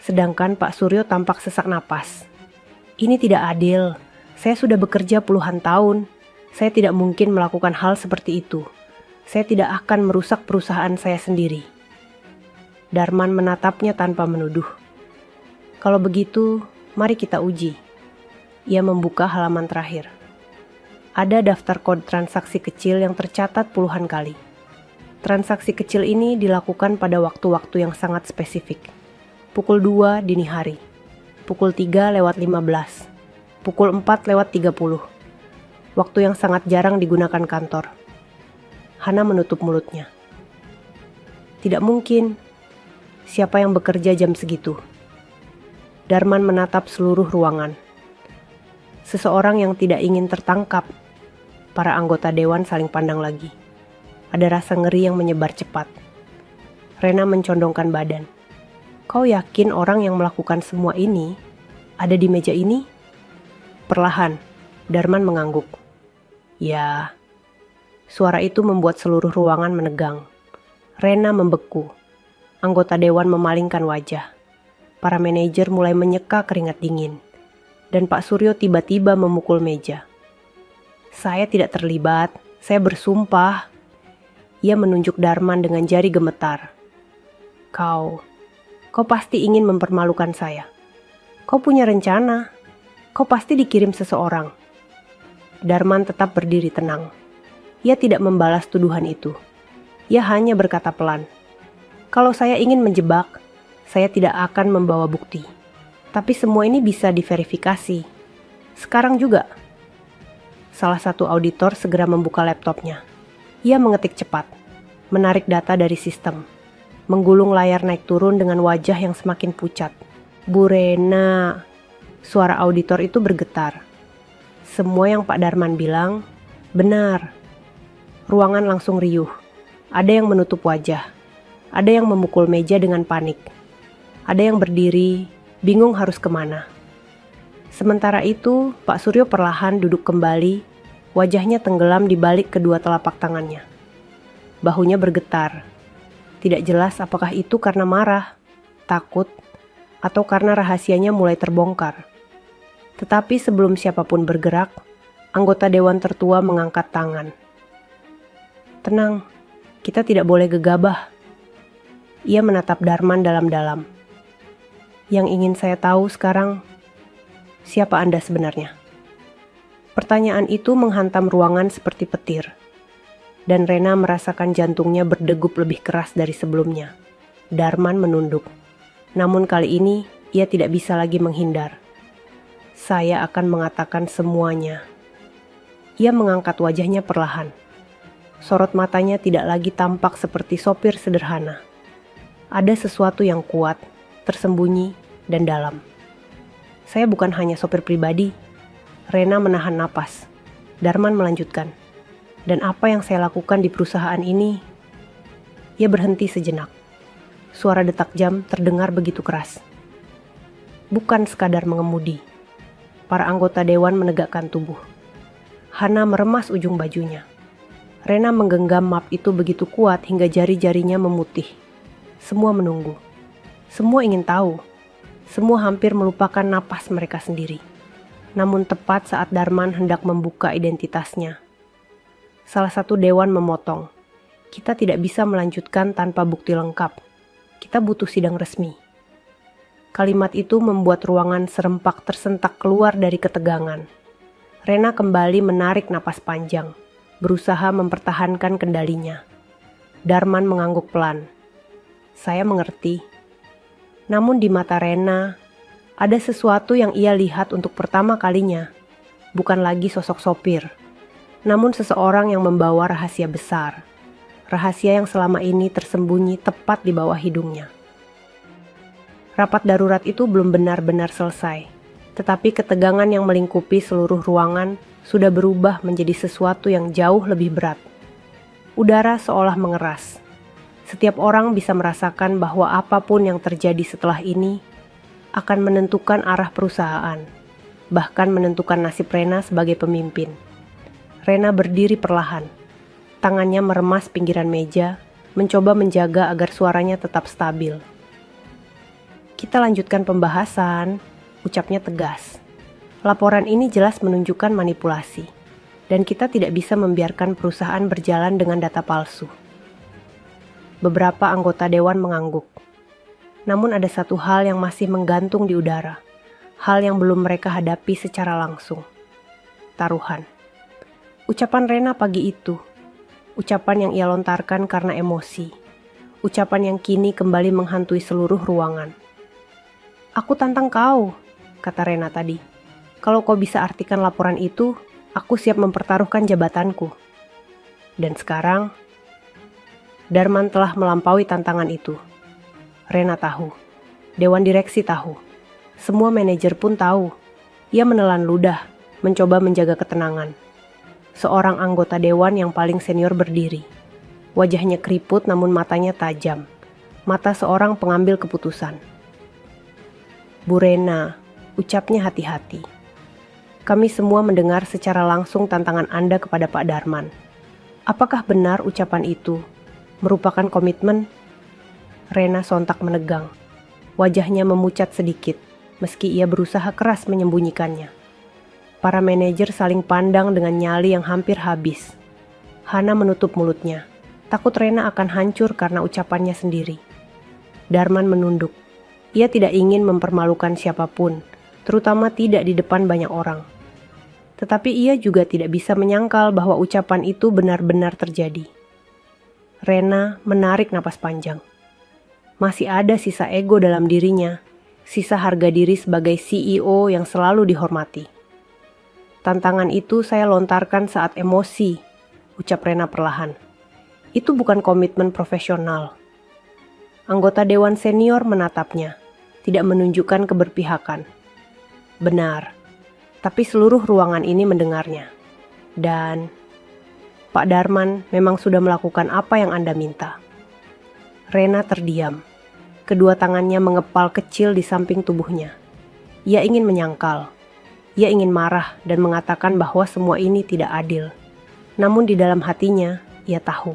Sedangkan Pak Suryo tampak sesak napas. Ini tidak adil. Saya sudah bekerja puluhan tahun. Saya tidak mungkin melakukan hal seperti itu. Saya tidak akan merusak perusahaan saya sendiri. Darman menatapnya tanpa menuduh. Kalau begitu, mari kita uji. Ia membuka halaman terakhir. Ada daftar kode transaksi kecil yang tercatat puluhan kali. Transaksi kecil ini dilakukan pada waktu-waktu yang sangat spesifik. Pukul 2 dini hari. Pukul 3:15. Pukul 4:30. Waktu yang sangat jarang digunakan kantor. Hana menutup mulutnya. Tidak mungkin. Siapa yang bekerja jam segitu? Darman menatap seluruh ruangan. Seseorang yang tidak ingin tertangkap. Para anggota dewan saling pandang lagi. Ada rasa ngeri yang menyebar cepat. Rena mencondongkan badan. Kau yakin orang yang melakukan semua ini ada di meja ini? Perlahan, Darman mengangguk. Ya, suara itu membuat seluruh ruangan menegang. Rena membeku. Anggota dewan memalingkan wajah. Para manajer mulai menyeka keringat dingin. Dan Pak Suryo tiba-tiba memukul meja. Saya tidak terlibat, saya bersumpah. Ia menunjuk Darman dengan jari gemetar. Kau pasti ingin mempermalukan saya. Kau punya rencana. Kau pasti dikirim seseorang. Darman tetap berdiri tenang. Ia tidak membalas tuduhan itu. Ia hanya berkata pelan. Kalau saya ingin menjebak, saya tidak akan membawa bukti. Tapi semua ini bisa diverifikasi. Sekarang juga. Salah satu auditor segera membuka laptopnya. Ia mengetik cepat, menarik data dari sistem, menggulung layar naik turun dengan wajah yang semakin pucat. Bu Rena, suara auditor itu bergetar. Semua yang Pak Darman bilang, benar. Ruangan langsung riuh. Ada yang menutup wajah. Ada yang memukul meja dengan panik. Ada yang berdiri, bingung harus kemana. Sementara itu, Pak Suryo perlahan duduk kembali, wajahnya tenggelam di balik kedua telapak tangannya. Bahunya bergetar. Tidak jelas apakah itu karena marah, takut, atau karena rahasianya mulai terbongkar. Tetapi sebelum siapapun bergerak, anggota dewan tertua mengangkat tangan. Tenang, kita tidak boleh gegabah. Ia menatap Darman dalam-dalam. Yang ingin saya tahu sekarang, siapa Anda sebenarnya? Pertanyaan itu menghantam ruangan seperti petir. Dan Rena merasakan jantungnya berdegup lebih keras dari sebelumnya. Darman menunduk. Namun kali ini, ia tidak bisa lagi menghindar. Saya akan mengatakan semuanya. Ia mengangkat wajahnya perlahan. Sorot matanya tidak lagi tampak seperti sopir sederhana. Ada sesuatu yang kuat, tersembunyi, dan dalam. Saya bukan hanya sopir pribadi. Rena menahan napas. Darman melanjutkan. Dan apa yang saya lakukan di perusahaan ini? Ia berhenti sejenak. Suara detak jam terdengar begitu keras. Bukan sekadar mengemudi. Para anggota dewan menegakkan tubuh. Hana meremas ujung bajunya. Rena menggenggam map itu begitu kuat hingga jari-jarinya memutih. Semua menunggu. Semua ingin tahu. Semua hampir melupakan napas mereka sendiri. Namun tepat saat Darman hendak membuka identitasnya, salah satu dewan memotong. Kita tidak bisa melanjutkan tanpa bukti lengkap. Kita butuh sidang resmi. Kalimat itu membuat ruangan serempak tersentak keluar dari ketegangan. Rena kembali menarik napas panjang, berusaha mempertahankan kendalinya. Darman mengangguk pelan. Saya mengerti. Namun di mata Rena, ada sesuatu yang ia lihat untuk pertama kalinya. Bukan lagi sosok sopir, namun seseorang yang membawa rahasia besar. Rahasia yang selama ini tersembunyi tepat di bawah hidungnya. Rapat darurat itu belum benar-benar selesai, tetapi ketegangan yang melingkupi seluruh ruangan sudah berubah menjadi sesuatu yang jauh lebih berat. Udara seolah mengeras. Setiap orang bisa merasakan bahwa apapun yang terjadi setelah ini akan menentukan arah perusahaan, bahkan menentukan nasib Rena sebagai pemimpin. Rena berdiri perlahan. Tangannya meremas pinggiran meja, mencoba menjaga agar suaranya tetap stabil. Kita lanjutkan pembahasan, ucapnya tegas. Laporan ini jelas menunjukkan manipulasi, dan kita tidak bisa membiarkan perusahaan berjalan dengan data palsu. Beberapa anggota dewan mengangguk. Namun ada satu hal yang masih menggantung di udara. Hal yang belum mereka hadapi secara langsung. Taruhan. Ucapan Rena pagi itu. Ucapan yang ia lontarkan karena emosi. Ucapan yang kini kembali menghantui seluruh ruangan. Aku tantang kau, kata Rena tadi. Kalau kau bisa artikan laporan itu, aku siap mempertaruhkan jabatanku. Dan sekarang, Darman telah melampaui tantangan itu. Rena tahu. Dewan direksi tahu. Semua manajer pun tahu. Ia menelan ludah, mencoba menjaga ketenangan. Seorang anggota dewan yang paling senior berdiri. Wajahnya keriput namun matanya tajam. Mata seorang pengambil keputusan. Bu Rena, ucapnya hati-hati. Kami semua mendengar secara langsung tantangan Anda kepada Pak Darman. Apakah benar ucapan itu merupakan komitmen? Rena sontak menegang. Wajahnya memucat sedikit, meski ia berusaha keras menyembunyikannya. Para manajer saling pandang dengan nyali yang hampir habis. Hana menutup mulutnya. Takut Rena akan hancur karena ucapannya sendiri. Darman menunduk. Ia tidak ingin mempermalukan siapapun, terutama tidak di depan banyak orang. Tetapi ia juga tidak bisa menyangkal bahwa ucapan itu benar-benar terjadi. Rena menarik napas panjang. Masih ada sisa ego dalam dirinya, sisa harga diri sebagai CEO yang selalu dihormati. Tantangan itu saya lontarkan saat emosi, ucap Rena perlahan. Itu bukan komitmen profesional. Anggota dewan senior menatapnya, tidak menunjukkan keberpihakan. Benar, tapi seluruh ruangan ini mendengarnya. Dan Pak Darman memang sudah melakukan apa yang Anda minta. Rena terdiam. Kedua tangannya mengepal kecil di samping tubuhnya. Ia ingin menyangkal. Ia ingin marah dan mengatakan bahwa semua ini tidak adil. Namun di dalam hatinya, ia tahu.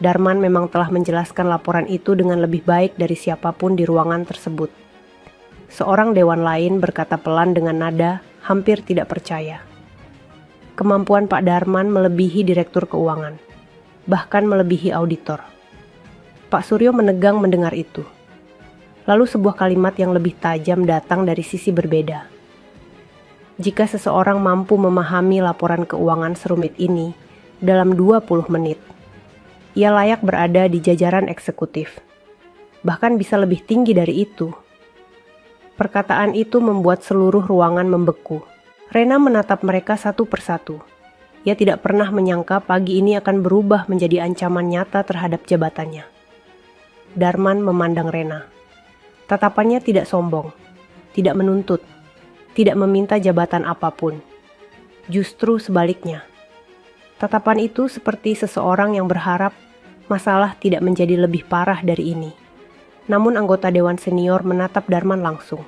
Darman memang telah menjelaskan laporan itu dengan lebih baik dari siapapun di ruangan tersebut. Seorang dewan lain berkata pelan dengan nada hampir tidak percaya. Kemampuan Pak Darman melebihi direktur keuangan, bahkan melebihi auditor. Pak Suryo menegang mendengar itu. Lalu sebuah kalimat yang lebih tajam datang dari sisi berbeda. Jika seseorang mampu memahami laporan keuangan serumit ini dalam 20 menit, ia layak berada di jajaran eksekutif. Bahkan bisa lebih tinggi dari itu. Perkataan itu membuat seluruh ruangan membeku. Rena menatap mereka satu persatu. Ia tidak pernah menyangka pagi ini akan berubah menjadi ancaman nyata terhadap jabatannya. Darman memandang Rena. Tatapannya tidak sombong, tidak menuntut, tidak meminta jabatan apapun. Justru sebaliknya. Tatapan itu seperti seseorang yang berharap masalah tidak menjadi lebih parah dari ini. Namun anggota Dewan Senior menatap Darman langsung.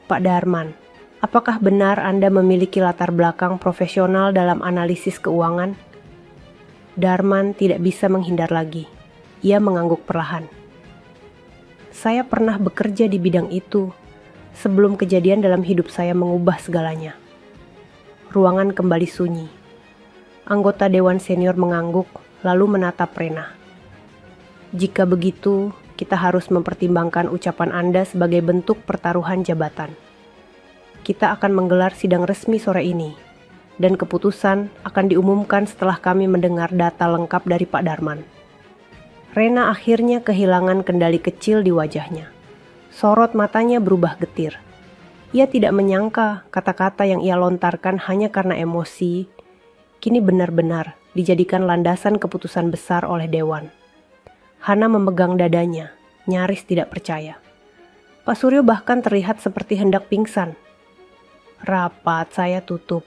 Pak Darman, apakah benar Anda memiliki latar belakang profesional dalam analisis keuangan? Darman tidak bisa menghindar lagi. Ia mengangguk perlahan. Saya pernah bekerja di bidang itu sebelum kejadian dalam hidup saya mengubah segalanya. Ruangan kembali sunyi. Anggota Dewan Senior mengangguk lalu menatap Rena. Jika begitu, kita harus mempertimbangkan ucapan Anda sebagai bentuk pertaruhan jabatan. Kita akan menggelar sidang resmi sore ini, dan keputusan akan diumumkan setelah kami mendengar data lengkap dari Pak Darman. Rena akhirnya kehilangan kendali kecil di wajahnya. Sorot matanya berubah getir. Ia tidak menyangka kata-kata yang ia lontarkan hanya karena emosi, kini benar-benar dijadikan landasan keputusan besar oleh Dewan. Hana memegang dadanya, nyaris tidak percaya. Pak Suryo bahkan terlihat seperti hendak pingsan. Rapat saya tutup.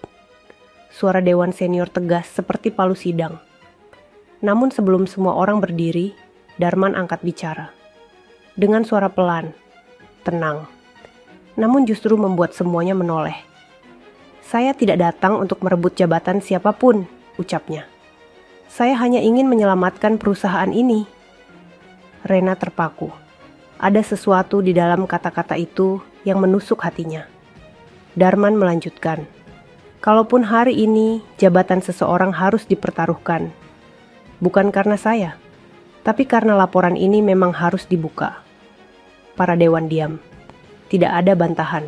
Suara Dewan Senior tegas seperti palu sidang. Namun sebelum semua orang berdiri, Darman angkat bicara. Dengan suara pelan, tenang. Namun justru membuat semuanya menoleh. Saya tidak datang untuk merebut jabatan siapapun, ucapnya. Saya hanya ingin menyelamatkan perusahaan ini. Rena terpaku. Ada sesuatu di dalam kata-kata itu yang menusuk hatinya. Darman melanjutkan. Kalaupun hari ini jabatan seseorang harus dipertaruhkan, bukan karena saya, tapi karena laporan ini memang harus dibuka. Para dewan diam. Tidak ada bantahan.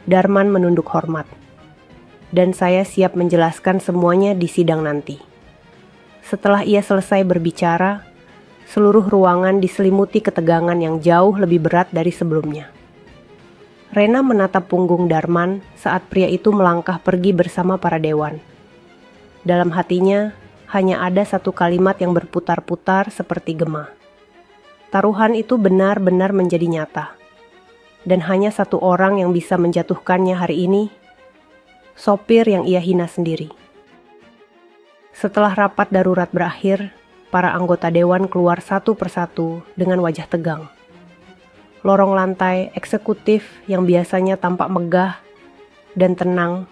Darman menunduk hormat. Dan saya siap menjelaskan semuanya di sidang nanti. Setelah ia selesai berbicara, seluruh ruangan diselimuti ketegangan yang jauh lebih berat dari sebelumnya. Rena menatap punggung Darman saat pria itu melangkah pergi bersama para dewan. Dalam hatinya, hanya ada satu kalimat yang berputar-putar seperti gema. Taruhan itu benar-benar menjadi nyata. Dan hanya satu orang yang bisa menjatuhkannya hari ini, sopir yang ia hina sendiri. Setelah rapat darurat berakhir, para anggota dewan keluar satu persatu dengan wajah tegang. Lorong lantai eksekutif yang biasanya tampak megah dan tenang,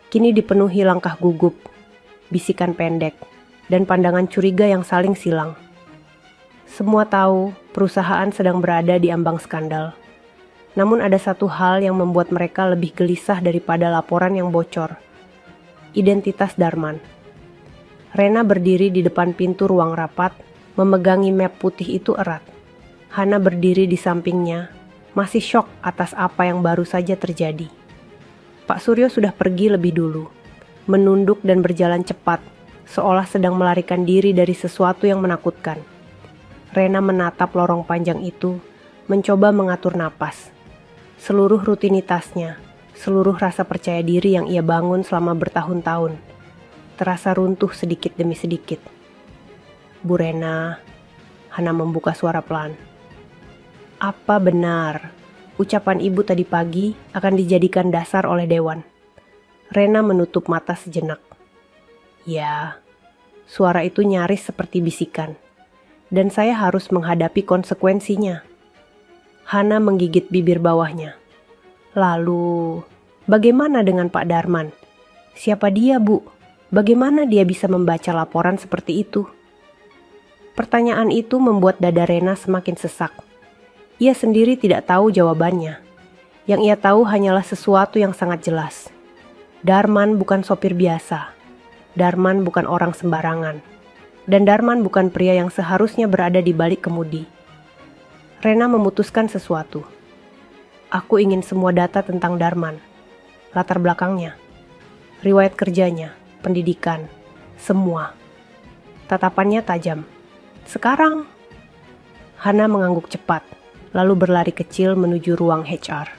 kini dipenuhi langkah gugup, bisikan pendek, dan pandangan curiga yang saling silang. Semua tahu perusahaan sedang berada di ambang skandal. Namun ada satu hal yang membuat mereka lebih gelisah daripada laporan yang bocor. Identitas Darman. Rena berdiri di depan pintu ruang rapat, memegangi map putih itu erat. Hana berdiri di sampingnya, masih syok atas apa yang baru saja terjadi. Pak Suryo sudah pergi lebih dulu, menunduk dan berjalan cepat, seolah sedang melarikan diri dari sesuatu yang menakutkan. Rena menatap lorong panjang itu, mencoba mengatur napas. Seluruh rutinitasnya, seluruh rasa percaya diri yang ia bangun selama bertahun-tahun, terasa runtuh sedikit demi sedikit. Bu Rena, Hana membuka suara pelan. Apa benar ucapan ibu tadi pagi akan dijadikan dasar oleh Dewan? Rena menutup mata sejenak. Ya, suara itu nyaris seperti bisikan. Dan saya harus menghadapi konsekuensinya. Hana menggigit bibir bawahnya. Lalu, bagaimana dengan Pak Darman? Siapa dia, Bu? Bagaimana dia bisa membaca laporan seperti itu? Pertanyaan itu membuat dada Rena semakin sesak. Ia sendiri tidak tahu jawabannya. Yang ia tahu hanyalah sesuatu yang sangat jelas. Darman bukan sopir biasa. Darman bukan orang sembarangan. Dan Darman bukan pria yang seharusnya berada di balik kemudi. Rena memutuskan sesuatu. Aku ingin semua data tentang Darman. Latar belakangnya, riwayat kerjanya, pendidikan, semua. Tatapannya tajam. Sekarang, Hana mengangguk cepat, lalu berlari kecil menuju ruang HR.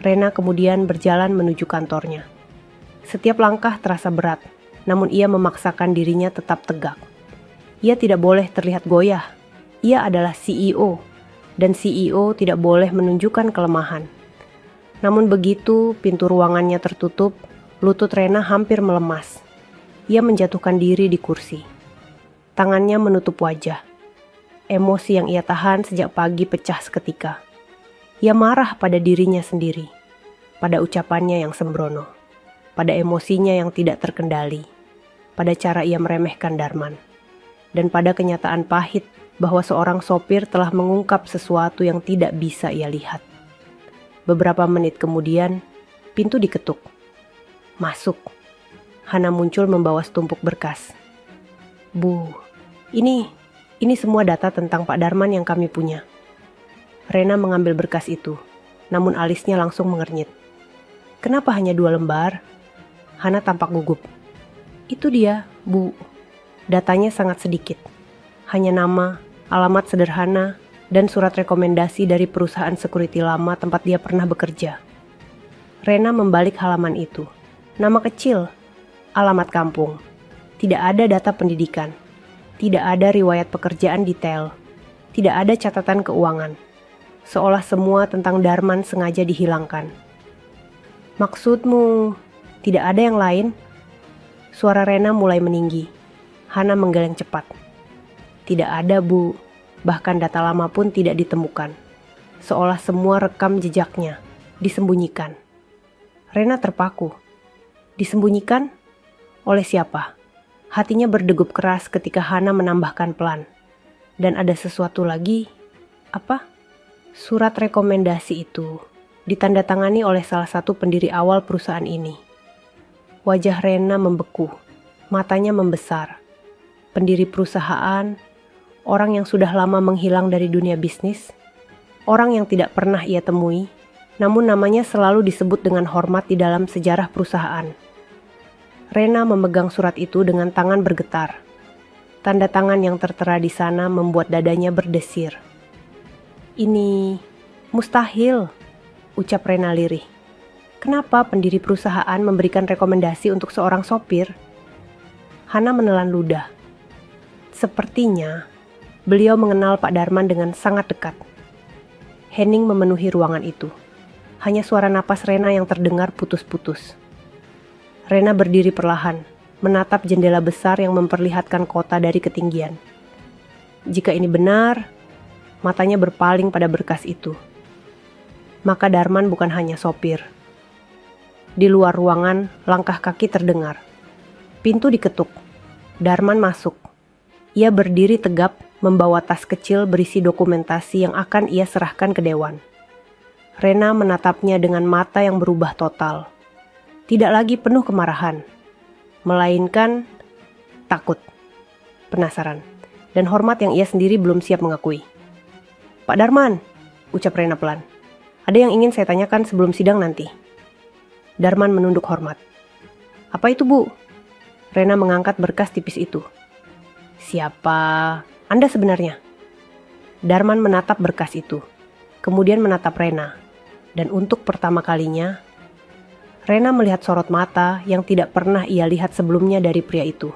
Rena kemudian berjalan menuju kantornya. Setiap langkah terasa berat, namun ia memaksakan dirinya tetap tegak. Ia tidak boleh terlihat goyah. Ia adalah CEO, dan CEO tidak boleh menunjukkan kelemahan. Namun begitu pintu ruangannya tertutup, lutut Rena hampir melemas. Ia menjatuhkan diri di kursi. Tangannya menutup wajah. Emosi yang ia tahan sejak pagi pecah seketika. Ia marah pada dirinya sendiri, pada ucapannya yang sembrono, pada emosinya yang tidak terkendali, pada cara ia meremehkan Darman, dan pada kenyataan pahit bahwa seorang sopir telah mengungkap sesuatu yang tidak bisa ia lihat. Beberapa menit kemudian, pintu diketuk. Masuk. Hana muncul membawa setumpuk berkas. Bu, ini semua data tentang Pak Darman yang kami punya. Rena mengambil berkas itu, namun alisnya langsung mengernyit. Kenapa hanya 2 lembar? Hana tampak gugup. Itu dia, Bu. Datanya sangat sedikit. Hanya nama, alamat sederhana, dan surat rekomendasi dari perusahaan security lama tempat dia pernah bekerja. Rena membalik halaman itu. Nama kecil, alamat kampung. Tidak ada data pendidikan. Tidak ada riwayat pekerjaan detail. Tidak ada catatan keuangan. Seolah semua tentang Darman sengaja dihilangkan. Maksudmu, tidak ada yang lain? Suara Rena mulai meninggi. Hana menggeleng cepat. Tidak ada, Bu. Bahkan data lama pun tidak ditemukan. Seolah semua rekam jejaknya disembunyikan. Rena terpaku. Disembunyikan? Oleh siapa? Hatinya berdegup keras ketika Hana menambahkan pelan. Dan ada sesuatu lagi. Apa? Surat rekomendasi itu ditandatangani oleh salah satu pendiri awal perusahaan ini. Wajah Rena membeku, matanya membesar. Pendiri perusahaan, orang yang sudah lama menghilang dari dunia bisnis, orang yang tidak pernah ia temui, namun namanya selalu disebut dengan hormat di dalam sejarah perusahaan. Rena memegang surat itu dengan tangan bergetar. Tanda tangan yang tertera di sana membuat dadanya berdesir. Ini mustahil, ucap Rena lirih. Kenapa pendiri perusahaan memberikan rekomendasi untuk seorang sopir? Hana menelan ludah. Sepertinya beliau mengenal Pak Darman dengan sangat dekat. Hening memenuhi ruangan itu. Hanya suara napas Rena yang terdengar putus-putus. Rena berdiri perlahan, menatap jendela besar yang memperlihatkan kota dari ketinggian. Jika ini benar, matanya berpaling pada berkas itu. Maka Darman bukan hanya sopir. Di luar ruangan, langkah kaki terdengar. Pintu diketuk. Darman masuk. Ia berdiri tegap, membawa tas kecil berisi dokumentasi yang akan ia serahkan ke Dewan. Rena menatapnya dengan mata yang berubah total. Tidak lagi penuh kemarahan, melainkan takut, penasaran, dan hormat yang ia sendiri belum siap mengakui. Pak Darman, ucap Rena pelan. Ada yang ingin saya tanyakan sebelum sidang nanti. Darman menunduk hormat. Apa itu, Bu? Rena mengangkat berkas tipis itu. Siapa Anda sebenarnya? Darman menatap berkas itu, kemudian menatap Rena. Dan untuk pertama kalinya, Rena melihat sorot mata yang tidak pernah ia lihat sebelumnya dari pria itu.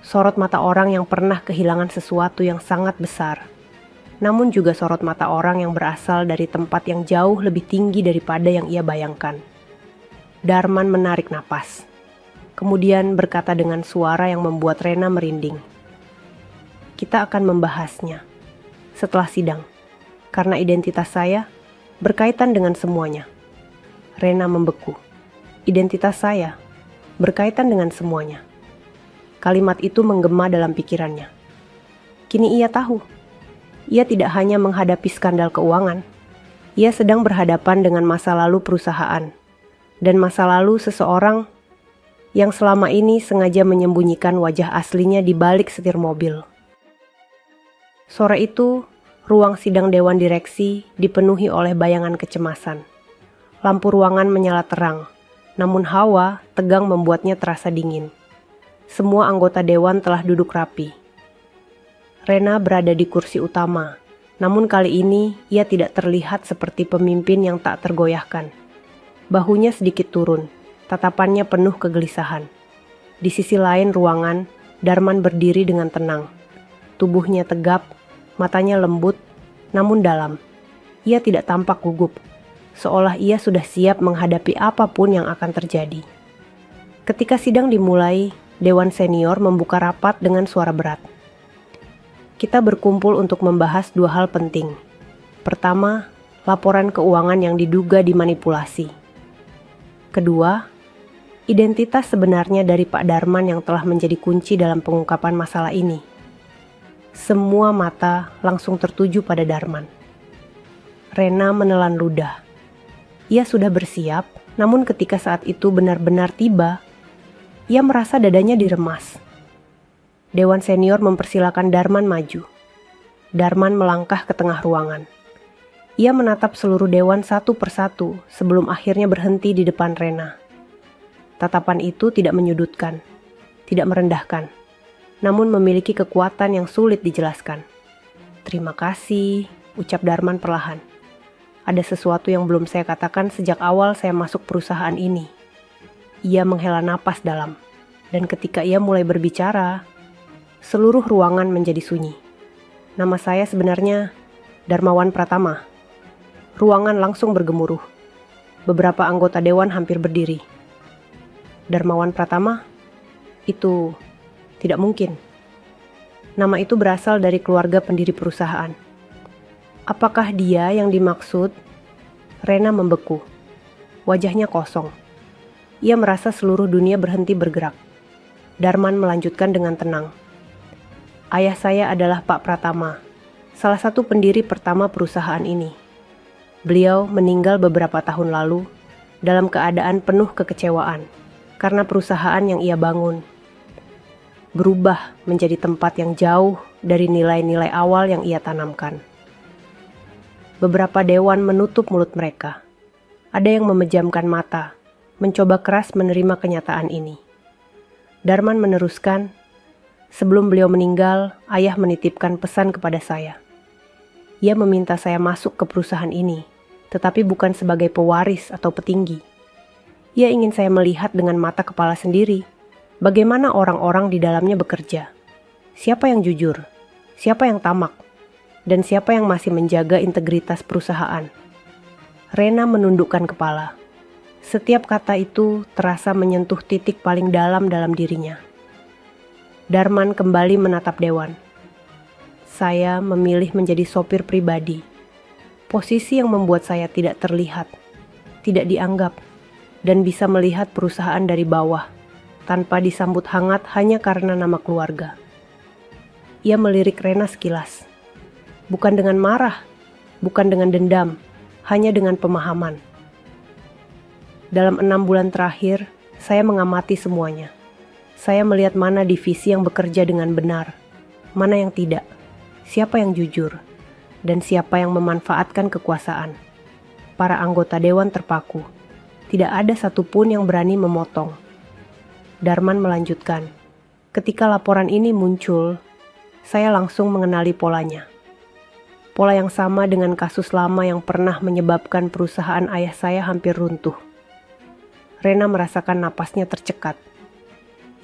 Sorot mata orang yang pernah kehilangan sesuatu yang sangat besar. Namun juga sorot mata orang yang berasal dari tempat yang jauh lebih tinggi daripada yang ia bayangkan. Darman menarik napas, kemudian berkata dengan suara yang membuat Rena merinding. Kita akan membahasnya setelah sidang, karena identitas saya berkaitan dengan semuanya. Rena membeku. Identitas saya berkaitan dengan semuanya. Kalimat itu menggema dalam pikirannya. Kini ia tahu. ia tidak hanya menghadapi skandal keuangan. Ia sedang berhadapan dengan masa lalu perusahaan dan masa lalu seseorang yang selama ini sengaja menyembunyikan wajah aslinya di balik setir mobil. Sore itu, ruang sidang dewan direksi dipenuhi oleh bayangan kecemasan. Lampu ruangan menyala terang, namun hawa tegang membuatnya terasa dingin. Semua anggota dewan telah duduk rapi. Rena berada di kursi utama, namun kali ini ia tidak terlihat seperti pemimpin yang tak tergoyahkan. Bahunya sedikit turun, tatapannya penuh kegelisahan. Di sisi lain ruangan, Darman berdiri dengan tenang. Tubuhnya tegap, matanya lembut, namun dalam. Ia tidak tampak gugup, seolah ia sudah siap menghadapi apapun yang akan terjadi. Ketika sidang dimulai, Dewan Senior membuka rapat dengan suara berat. Kita berkumpul untuk membahas dua hal penting. Pertama, laporan keuangan yang diduga dimanipulasi. Kedua, identitas sebenarnya dari Pak Darman yang telah menjadi kunci dalam pengungkapan masalah ini. Semua mata langsung tertuju pada Darman. Rena menelan ludah. Ia sudah bersiap, namun ketika saat itu benar-benar tiba, ia merasa dadanya diremas. Dewan Senior mempersilakan Darman maju. Darman melangkah ke tengah ruangan. Ia menatap seluruh dewan satu persatu sebelum akhirnya berhenti di depan Rena. Tatapan itu tidak menyudutkan, tidak merendahkan, namun memiliki kekuatan yang sulit dijelaskan. "Terima kasih," ucap Darman perlahan. "Ada sesuatu yang belum saya katakan sejak awal saya masuk perusahaan ini." Ia menghela napas dalam, dan ketika ia mulai berbicara, seluruh ruangan menjadi sunyi. "Nama saya sebenarnya Darmawan Pratama." Ruangan langsung bergemuruh. Beberapa anggota dewan hampir berdiri. "Darmawan Pratama? Itu tidak mungkin." Nama itu berasal dari keluarga pendiri perusahaan. Apakah dia yang dimaksud? Rena membeku. Wajahnya kosong. Ia merasa seluruh dunia berhenti bergerak. Darman melanjutkan dengan tenang. "Ayah saya adalah Pak Pratama, salah satu pendiri pertama perusahaan ini. Beliau meninggal beberapa tahun lalu dalam keadaan penuh kekecewaan karena perusahaan yang ia bangun berubah menjadi tempat yang jauh dari nilai-nilai awal yang ia tanamkan." Beberapa dewan menutup mulut mereka. Ada yang memejamkan mata, mencoba keras menerima kenyataan ini. Darman meneruskan, "Sebelum beliau meninggal, ayah menitipkan pesan kepada saya. Ia meminta saya masuk ke perusahaan ini, tetapi bukan sebagai pewaris atau petinggi. Ia ingin saya melihat dengan mata kepala sendiri bagaimana orang-orang di dalamnya bekerja. Siapa yang jujur, siapa yang tamak, dan siapa yang masih menjaga integritas perusahaan." Rena menundukkan kepala. Setiap kata itu terasa menyentuh titik paling dalam dirinya. Darman kembali menatap dewan. "Saya memilih menjadi sopir pribadi. Posisi yang membuat saya tidak terlihat, tidak dianggap, dan bisa melihat perusahaan dari bawah, tanpa disambut hangat hanya karena nama keluarga." Ia melirik Rena sekilas. Bukan dengan marah, bukan dengan dendam, hanya dengan pemahaman. "Dalam 6 bulan terakhir, saya mengamati semuanya. Saya melihat mana divisi yang bekerja dengan benar, mana yang tidak, siapa yang jujur, dan siapa yang memanfaatkan kekuasaan." Para anggota dewan terpaku. Tidak ada satupun yang berani memotong. Darman melanjutkan, "Ketika laporan ini muncul, saya langsung mengenali polanya. Pola yang sama dengan kasus lama yang pernah menyebabkan perusahaan ayah saya hampir runtuh." Rena merasakan napasnya tercekat.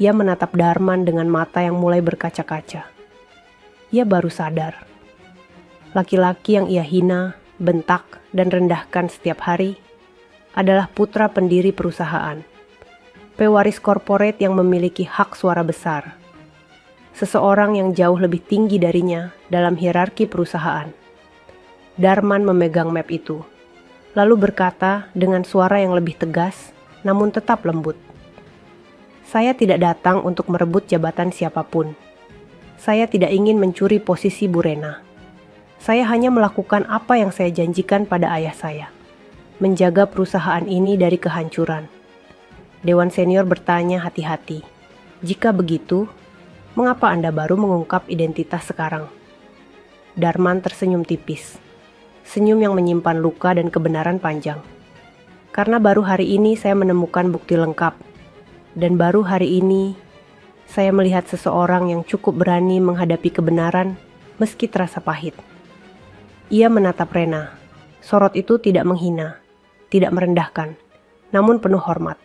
Ia menatap Darman dengan mata yang mulai berkaca-kaca. Ia baru sadar. Laki-laki yang ia hina, bentak, dan rendahkan setiap hari adalah putra pendiri perusahaan. Pewaris korporat yang memiliki hak suara besar. Seseorang yang jauh lebih tinggi darinya dalam hierarki perusahaan. Darman memegang map itu, lalu berkata dengan suara yang lebih tegas, namun tetap lembut. "Saya tidak datang untuk merebut jabatan siapapun. Saya tidak ingin mencuri posisi Bu Rena. Saya hanya melakukan apa yang saya janjikan pada ayah saya, menjaga perusahaan ini dari kehancuran. Dewan senior bertanya hati-hati, jika begitu, mengapa Anda baru mengungkap identitas sekarang? Darman tersenyum tipis, senyum yang menyimpan luka dan kebenaran panjang. Karena baru hari ini saya menemukan bukti lengkap, dan baru hari ini saya melihat seseorang yang cukup berani menghadapi kebenaran meski terasa pahit. Ia menatap Rena. Sorot itu tidak menghina, tidak merendahkan, namun penuh hormat.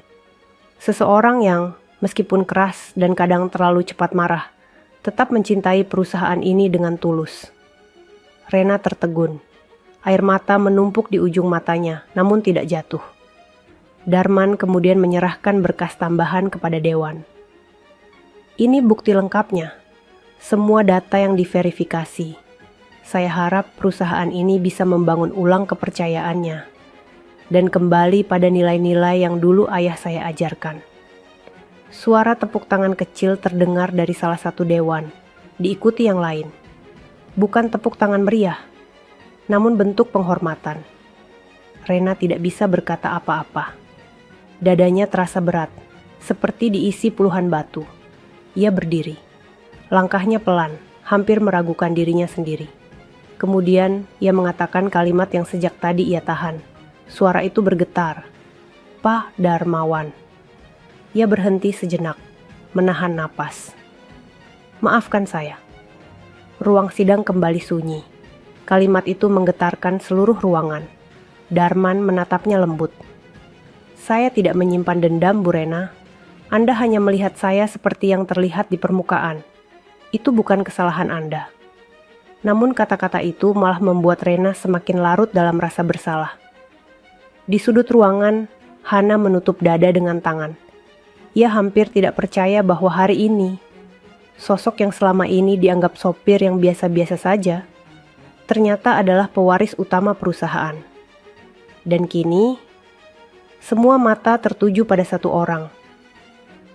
Seseorang yang, meskipun keras dan kadang terlalu cepat marah, tetap mencintai perusahaan ini dengan tulus. Rena tertegun. Air mata menumpuk di ujung matanya, namun tidak jatuh. Darman kemudian menyerahkan berkas tambahan kepada Dewan. Ini bukti lengkapnya. Semua data yang diverifikasi. Saya harap perusahaan ini bisa membangun ulang kepercayaannya dan kembali pada nilai-nilai yang dulu ayah saya ajarkan. Suara tepuk tangan kecil terdengar dari salah satu dewan, diikuti yang lain. Bukan tepuk tangan meriah, namun bentuk penghormatan. Rena tidak bisa berkata apa-apa. Dadanya terasa berat, seperti diisi puluhan batu. Ia berdiri. Langkahnya pelan, hampir meragukan dirinya sendiri. Kemudian ia mengatakan kalimat yang sejak tadi ia tahan. Suara itu bergetar. Pak Darmawan. Ia berhenti sejenak, menahan napas. Maafkan saya. Ruang sidang kembali sunyi. Kalimat itu menggetarkan seluruh ruangan. Darman menatapnya lembut. Saya tidak menyimpan dendam, Bu Rena. Anda hanya melihat saya seperti yang terlihat di permukaan. Itu bukan kesalahan Anda. Namun kata-kata itu malah membuat Rena semakin larut dalam rasa bersalah. Di sudut ruangan, Hana menutup dada dengan tangan. Ia hampir tidak percaya bahwa hari ini, sosok yang selama ini dianggap sopir yang biasa-biasa saja, ternyata adalah pewaris utama perusahaan. Dan kini, semua mata tertuju pada satu orang.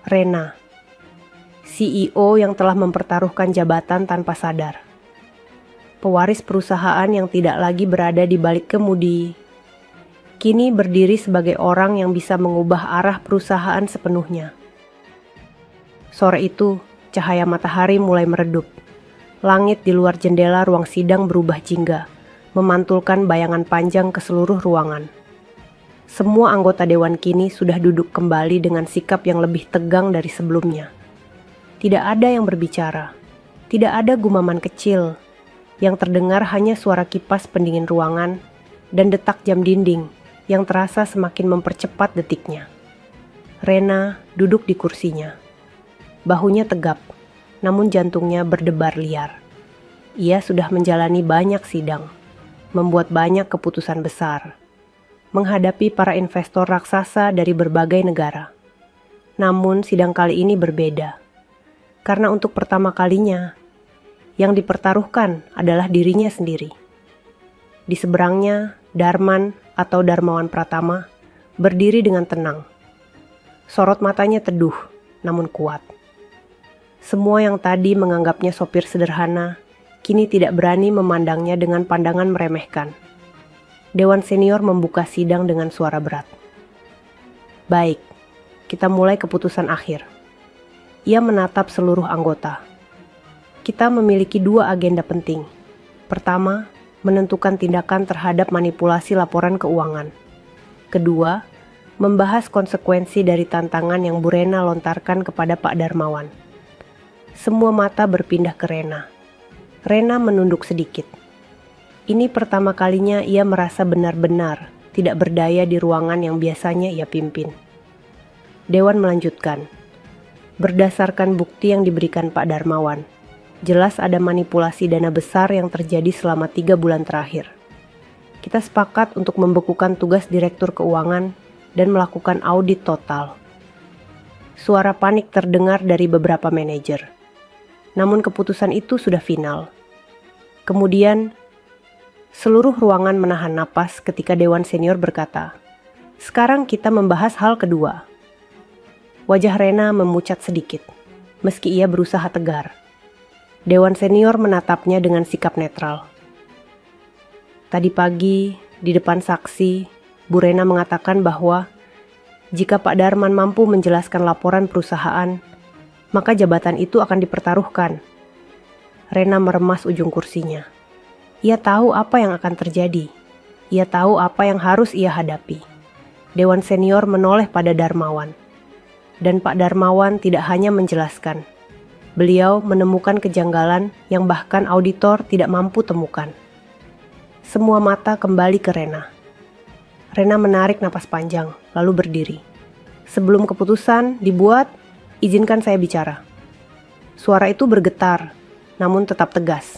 Rena, CEO yang telah mempertaruhkan jabatan tanpa sadar. Pewaris perusahaan yang tidak lagi berada di balik kemudi, kini berdiri sebagai orang yang bisa mengubah arah perusahaan sepenuhnya. Sore itu, cahaya matahari mulai meredup. Langit di luar jendela ruang sidang berubah jingga, memantulkan bayangan panjang ke seluruh ruangan. Semua anggota dewan kini sudah duduk kembali dengan sikap yang lebih tegang dari sebelumnya. Tidak ada yang berbicara, tidak ada gumaman kecil. Yang terdengar hanya suara kipas pendingin ruangan dan detak jam dinding yang terasa semakin mempercepat detiknya. Rena duduk di kursinya. Bahunya tegap, namun jantungnya berdebar liar. Ia sudah menjalani banyak sidang, membuat banyak keputusan besar, menghadapi para investor raksasa dari berbagai negara. Namun sidang kali ini berbeda, karena untuk pertama kalinya, yang dipertaruhkan adalah dirinya sendiri. Di seberangnya, Darman atau Darmawan Pratama berdiri dengan tenang. Sorot matanya teduh, namun kuat. Semua yang tadi menganggapnya sopir sederhana, kini tidak berani memandangnya dengan pandangan meremehkan. Dewan senior membuka sidang dengan suara berat. Baik, kita mulai keputusan akhir. Ia menatap seluruh anggota. Kita memiliki dua agenda penting. Pertama, menentukan tindakan terhadap manipulasi laporan keuangan. Kedua, membahas konsekuensi dari tantangan yang Bu Rena lontarkan kepada Pak Darmawan. Semua mata berpindah ke Rena. Rena menunduk sedikit. Ini pertama kalinya ia merasa benar-benar tidak berdaya di ruangan yang biasanya ia pimpin. Dewan melanjutkan. Berdasarkan bukti yang diberikan Pak Darmawan, jelas ada manipulasi dana besar yang terjadi selama 3 bulan terakhir. Kita sepakat untuk membekukan tugas Direktur Keuangan dan melakukan audit total. Suara panik terdengar dari beberapa manajer. Namun keputusan itu sudah final. Kemudian, seluruh ruangan menahan napas ketika Dewan Senior berkata, "Sekarang kita membahas hal kedua." Wajah Rena memucat sedikit, meski ia berusaha tegar. Dewan Senior menatapnya dengan sikap netral. Tadi pagi, di depan saksi, Bu Rena mengatakan bahwa jika Pak Darman mampu menjelaskan laporan perusahaan, maka jabatan itu akan dipertaruhkan. Rena meremas ujung kursinya. Ia tahu apa yang akan terjadi. Ia tahu apa yang harus ia hadapi. Dewan senior menoleh pada Darmawan. Dan Pak Darmawan tidak hanya menjelaskan. Beliau menemukan kejanggalan yang bahkan auditor tidak mampu temukan. Semua mata kembali ke Rena. Rena menarik napas panjang, lalu berdiri. Sebelum keputusan dibuat, izinkan saya bicara. Suara itu bergetar, namun tetap tegas.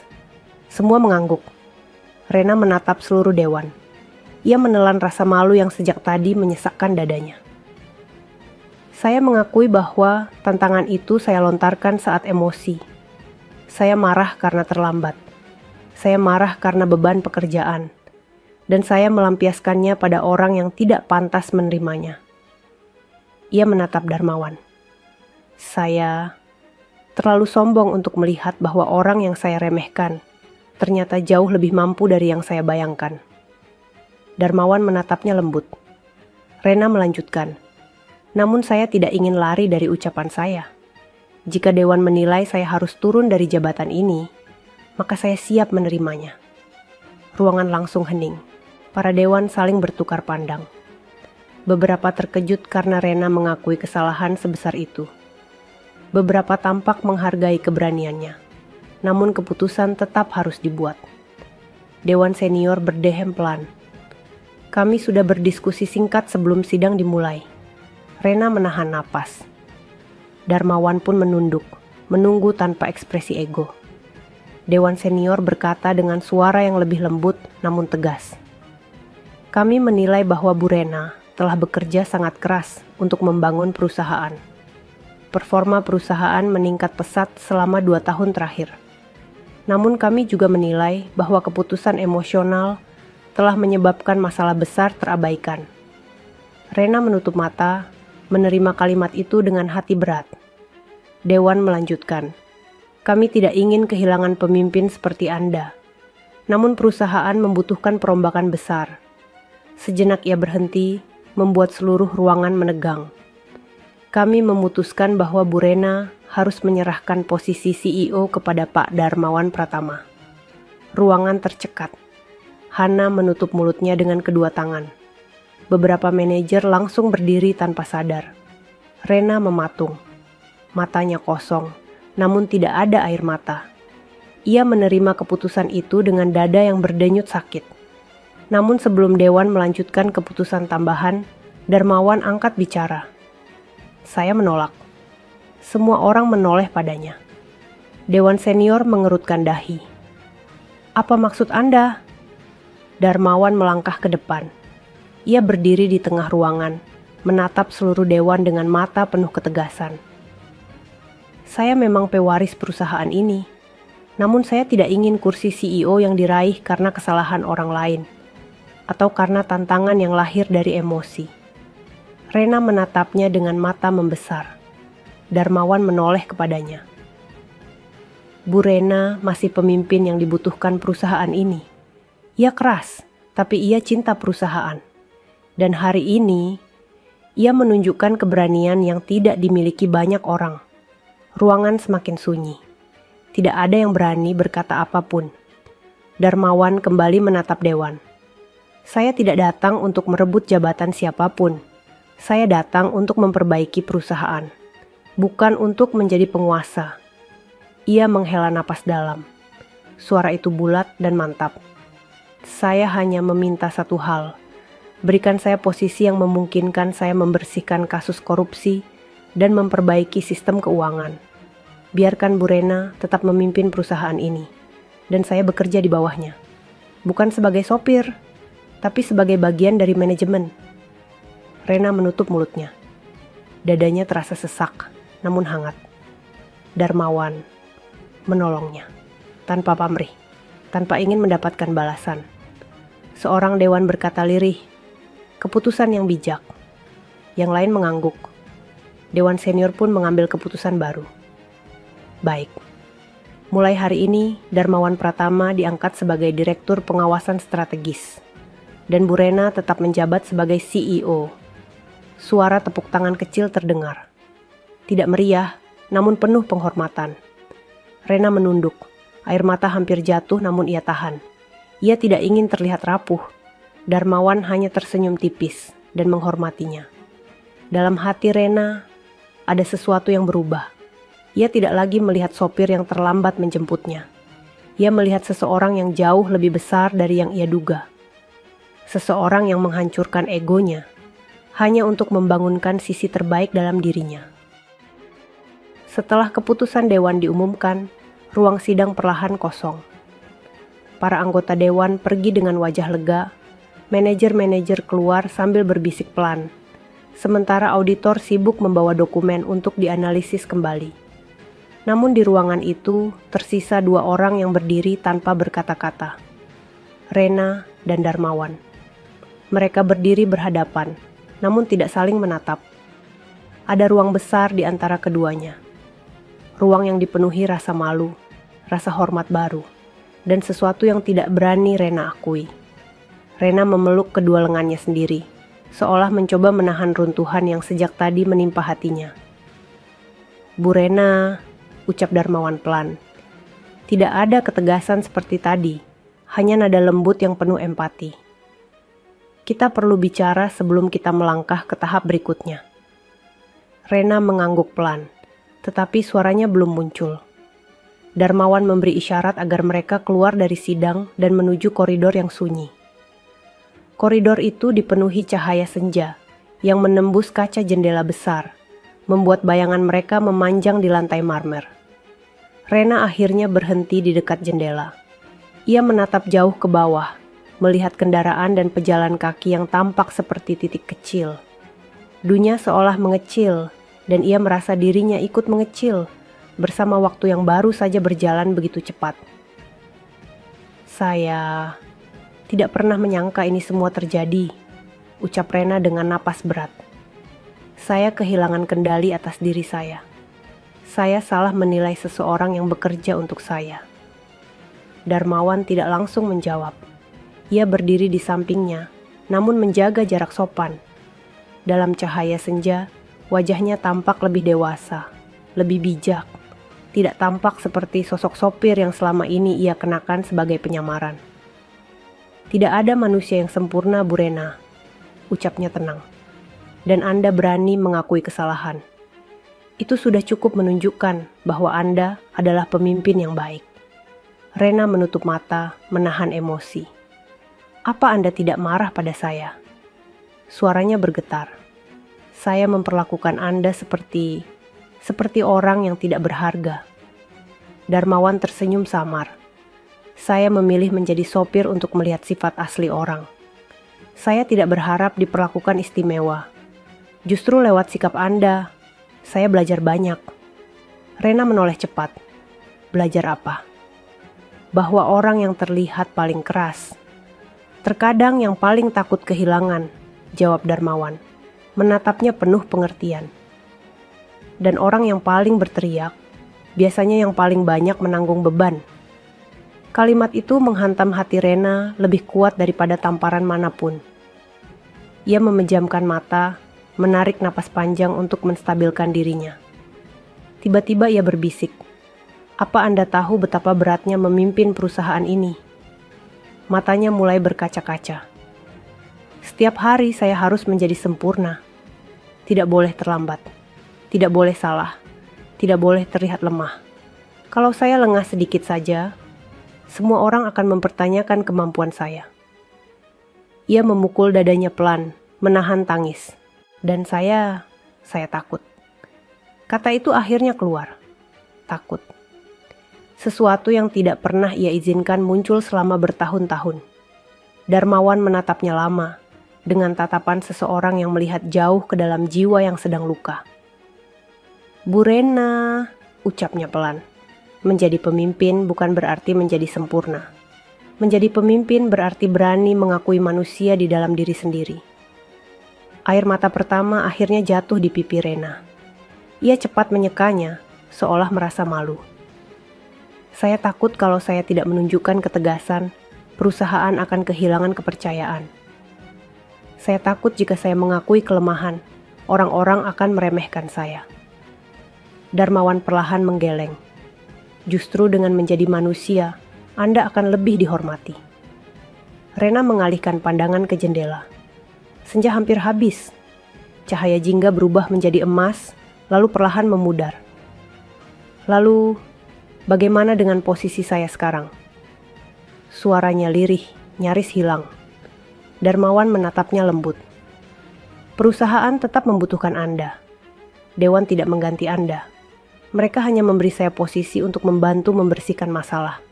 Semua mengangguk. Rena menatap seluruh dewan. Ia menelan rasa malu yang sejak tadi menyesakkan dadanya. Saya mengakui bahwa tantangan itu saya lontarkan saat emosi. Saya marah karena terlambat. Saya marah karena beban pekerjaan. Dan saya melampiaskannya pada orang yang tidak pantas menerimanya. Ia menatap Darmawan. Saya terlalu sombong untuk melihat bahwa orang yang saya remehkan ternyata jauh lebih mampu dari yang saya bayangkan. Darmawan menatapnya lembut. Rena melanjutkan. Namun saya tidak ingin lari dari ucapan saya. Jika dewan menilai saya harus turun dari jabatan ini, maka saya siap menerimanya. Ruangan langsung hening. Para dewan saling bertukar pandang. Beberapa terkejut karena Rena mengakui kesalahan sebesar itu. Beberapa tampak menghargai keberaniannya. Namun keputusan tetap harus dibuat. Dewan senior berdehem pelan. Kami sudah berdiskusi singkat sebelum sidang dimulai. Rena menahan napas. Darmawan pun menunduk, menunggu tanpa ekspresi ego. Dewan senior berkata dengan suara yang lebih lembut namun tegas. Kami menilai bahwa Bu Rena telah bekerja sangat keras untuk membangun perusahaan. Performa perusahaan meningkat pesat selama 2 tahun terakhir. Namun kami juga menilai bahwa keputusan emosional telah menyebabkan masalah besar terabaikan. Rena menutup mata, menerima kalimat itu dengan hati berat. Dewan melanjutkan, kami tidak ingin kehilangan pemimpin seperti Anda. Namun perusahaan membutuhkan perombakan besar. Sejenak ia berhenti, membuat seluruh ruangan menegang. Kami memutuskan bahwa Bu Rena harus menyerahkan posisi CEO kepada Pak Darmawan Pratama. Ruangan tercekat. Hana menutup mulutnya dengan kedua tangan. Beberapa manajer langsung berdiri tanpa sadar. Rena mematung. Matanya kosong, namun tidak ada air mata. Ia menerima keputusan itu dengan dada yang berdenyut sakit. Namun sebelum dewan melanjutkan keputusan tambahan, Darmawan angkat bicara. Saya menolak. Semua orang menoleh padanya. Dewan senior mengerutkan dahi. Apa maksud Anda? Darmawan melangkah ke depan. Ia berdiri di tengah ruangan, menatap seluruh dewan dengan mata penuh ketegasan. Saya memang pewaris perusahaan ini, namun saya tidak ingin kursi CEO yang diraih karena kesalahan orang lain, atau karena tantangan yang lahir dari emosi. Rena menatapnya dengan mata membesar. Darmawan menoleh kepadanya. Bu Rena masih pemimpin yang dibutuhkan perusahaan ini. Ia keras, tapi ia cinta perusahaan. Dan hari ini, ia menunjukkan keberanian yang tidak dimiliki banyak orang. Ruangan semakin sunyi. Tidak ada yang berani berkata apapun. Darmawan kembali menatap dewan. Saya tidak datang untuk merebut jabatan siapapun. Saya datang untuk memperbaiki perusahaan. Bukan untuk menjadi penguasa. Ia menghela napas dalam. Suara itu bulat dan mantap. Saya hanya meminta satu hal. Berikan saya posisi yang memungkinkan saya membersihkan kasus korupsi dan memperbaiki sistem keuangan. Biarkan Bu Rena tetap memimpin perusahaan ini. Dan saya bekerja di bawahnya. Bukan sebagai sopir, tapi sebagai bagian dari manajemen. Rena menutup mulutnya. Dadanya terasa sesak, namun hangat. Darmawan menolongnya, tanpa pamrih, tanpa ingin mendapatkan balasan. Seorang dewan berkata lirih, keputusan yang bijak. Yang lain mengangguk. Dewan senior pun mengambil keputusan baru. Baik, Mulai hari ini, Darmawan Pratama diangkat sebagai Direktur Pengawasan Strategis. Dan Bu Rena tetap menjabat sebagai CEO. Suara tepuk tangan kecil terdengar. Tidak meriah, namun penuh penghormatan. Rena menunduk. Air mata hampir jatuh namun ia tahan. Ia tidak ingin terlihat rapuh. Darmawan hanya tersenyum tipis dan menghormatinya. Dalam hati Rena, ada sesuatu yang berubah. Ia tidak lagi melihat sopir yang terlambat menjemputnya. Ia melihat seseorang yang jauh lebih besar dari yang ia duga. Seseorang yang menghancurkan egonya, hanya untuk membangunkan sisi terbaik dalam dirinya. Setelah keputusan dewan diumumkan, ruang sidang perlahan kosong. Para anggota dewan pergi dengan wajah lega, manajer-manajer keluar sambil berbisik pelan, sementara auditor sibuk membawa dokumen untuk dianalisis kembali. Namun di ruangan itu tersisa 2 orang yang berdiri tanpa berkata-kata. Rena dan Darmawan. Mereka berdiri berhadapan, namun tidak saling menatap. Ada ruang besar di antara keduanya. Ruang yang dipenuhi rasa malu, rasa hormat baru, dan sesuatu yang tidak berani Rena akui. Rena memeluk kedua lengannya sendiri, seolah mencoba menahan runtuhan yang sejak tadi menimpa hatinya. Bu Rena, ucap Darmawan pelan. Tidak ada ketegasan seperti tadi, hanya nada lembut yang penuh empati. Kita perlu bicara sebelum kita melangkah ke tahap berikutnya. Rena mengangguk pelan, tetapi suaranya belum muncul. Darmawan memberi isyarat agar mereka keluar dari sidang dan menuju koridor yang sunyi. Koridor itu dipenuhi cahaya senja yang menembus kaca jendela besar, membuat bayangan mereka memanjang di lantai marmer. Rena akhirnya berhenti di dekat jendela. Ia menatap jauh ke bawah, melihat kendaraan dan pejalan kaki yang tampak seperti titik kecil. Dunia seolah mengecil, dan ia merasa dirinya ikut mengecil, bersama waktu yang baru saja berjalan begitu cepat. Saya tidak pernah menyangka ini semua terjadi, ucap Rena dengan napas berat. Saya kehilangan kendali atas diri saya. Saya salah menilai seseorang yang bekerja untuk saya. Darmawan tidak langsung menjawab. Ia berdiri di sampingnya, namun menjaga jarak sopan. Dalam cahaya senja, wajahnya tampak lebih dewasa, lebih bijak. Tidak tampak seperti sosok sopir yang selama ini ia kenakan sebagai penyamaran. Tidak ada manusia yang sempurna, Bu Rena, ucapnya tenang. Dan Anda berani mengakui kesalahan. Itu sudah cukup menunjukkan bahwa Anda adalah pemimpin yang baik. Rena menutup mata, menahan emosi. Apa Anda tidak marah pada saya? Suaranya bergetar. Saya memperlakukan Anda seperti orang yang tidak berharga. Darmawan tersenyum samar. Saya memilih menjadi sopir untuk melihat sifat asli orang. Saya tidak berharap diperlakukan istimewa. Justru lewat sikap Anda, saya belajar banyak. Rena menoleh cepat. Belajar apa? Bahwa orang yang terlihat paling keras, terkadang yang paling takut kehilangan, jawab Darmawan, menatapnya penuh pengertian. Dan orang yang paling berteriak, biasanya yang paling banyak menanggung beban. Kalimat itu menghantam hati Rena lebih kuat daripada tamparan manapun. Ia memejamkan mata, menarik napas panjang untuk menstabilkan dirinya. Tiba-tiba ia berbisik, "Apa Anda tahu betapa beratnya memimpin perusahaan ini?" Matanya mulai berkaca-kaca. "Setiap hari saya harus menjadi sempurna. Tidak boleh terlambat. Tidak boleh salah. Tidak boleh terlihat lemah. Kalau saya lengah sedikit saja, semua orang akan mempertanyakan kemampuan saya." Ia memukul dadanya pelan, menahan tangis. Dan saya takut. Kata itu akhirnya keluar. Takut. Sesuatu yang tidak pernah ia izinkan muncul selama bertahun-tahun. Darmawan menatapnya lama, dengan tatapan seseorang yang melihat jauh ke dalam jiwa yang sedang luka. "Bu Rena," ucapnya pelan. "Menjadi pemimpin bukan berarti menjadi sempurna. Menjadi pemimpin berarti berani mengakui manusia di dalam diri sendiri." Air mata pertama akhirnya jatuh di pipi Rena. Ia cepat menyekanya, seolah merasa malu. Saya takut kalau saya tidak menunjukkan ketegasan, perusahaan akan kehilangan kepercayaan. Saya takut jika saya mengakui kelemahan, orang-orang akan meremehkan saya. Darmawan perlahan menggeleng. Justru dengan menjadi manusia, Anda akan lebih dihormati. Rena mengalihkan pandangan ke jendela. Senja hampir habis. Cahaya jingga berubah menjadi emas, lalu perlahan memudar. Lalu, bagaimana dengan posisi saya sekarang? Suaranya lirih, nyaris hilang. Darmawan menatapnya lembut. Perusahaan tetap membutuhkan Anda. Dewan tidak mengganti Anda. Mereka hanya memberi saya posisi untuk membantu membersihkan masalah.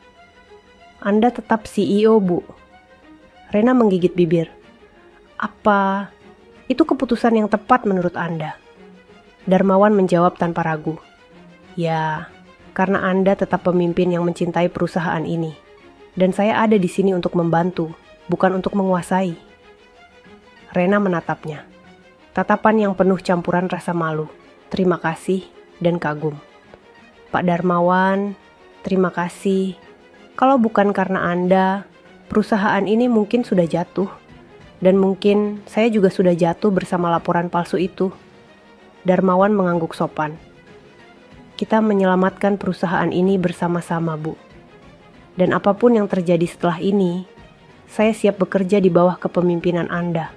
Anda tetap CEO, Bu. Rena menggigit bibir. Apa itu keputusan yang tepat menurut Anda? Darmawan menjawab tanpa ragu. Ya, karena Anda tetap pemimpin yang mencintai perusahaan ini. Dan saya ada di sini untuk membantu, bukan untuk menguasai. Rena menatapnya. Tatapan yang penuh campuran rasa malu, terima kasih, dan kagum. Pak Darmawan, terima kasih. Kalau bukan karena Anda, perusahaan ini mungkin sudah jatuh. Dan mungkin saya juga sudah jatuh bersama laporan palsu itu. Darmawan mengangguk sopan. Kita menyelamatkan perusahaan ini bersama-sama, Bu. Dan apapun yang terjadi setelah ini, saya siap bekerja di bawah kepemimpinan Anda.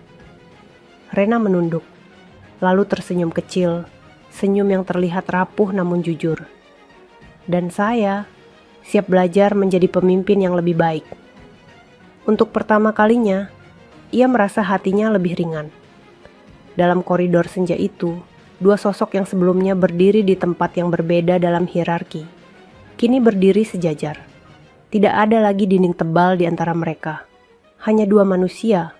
Rena menunduk, lalu tersenyum kecil, senyum yang terlihat rapuh namun jujur. Dan saya siap belajar menjadi pemimpin yang lebih baik. Untuk pertama kalinya, ia merasa hatinya lebih ringan. Dalam koridor senja itu, dua sosok yang sebelumnya berdiri di tempat yang berbeda dalam hierarki, kini berdiri sejajar. Tidak ada lagi dinding tebal di antara mereka. Hanya dua manusia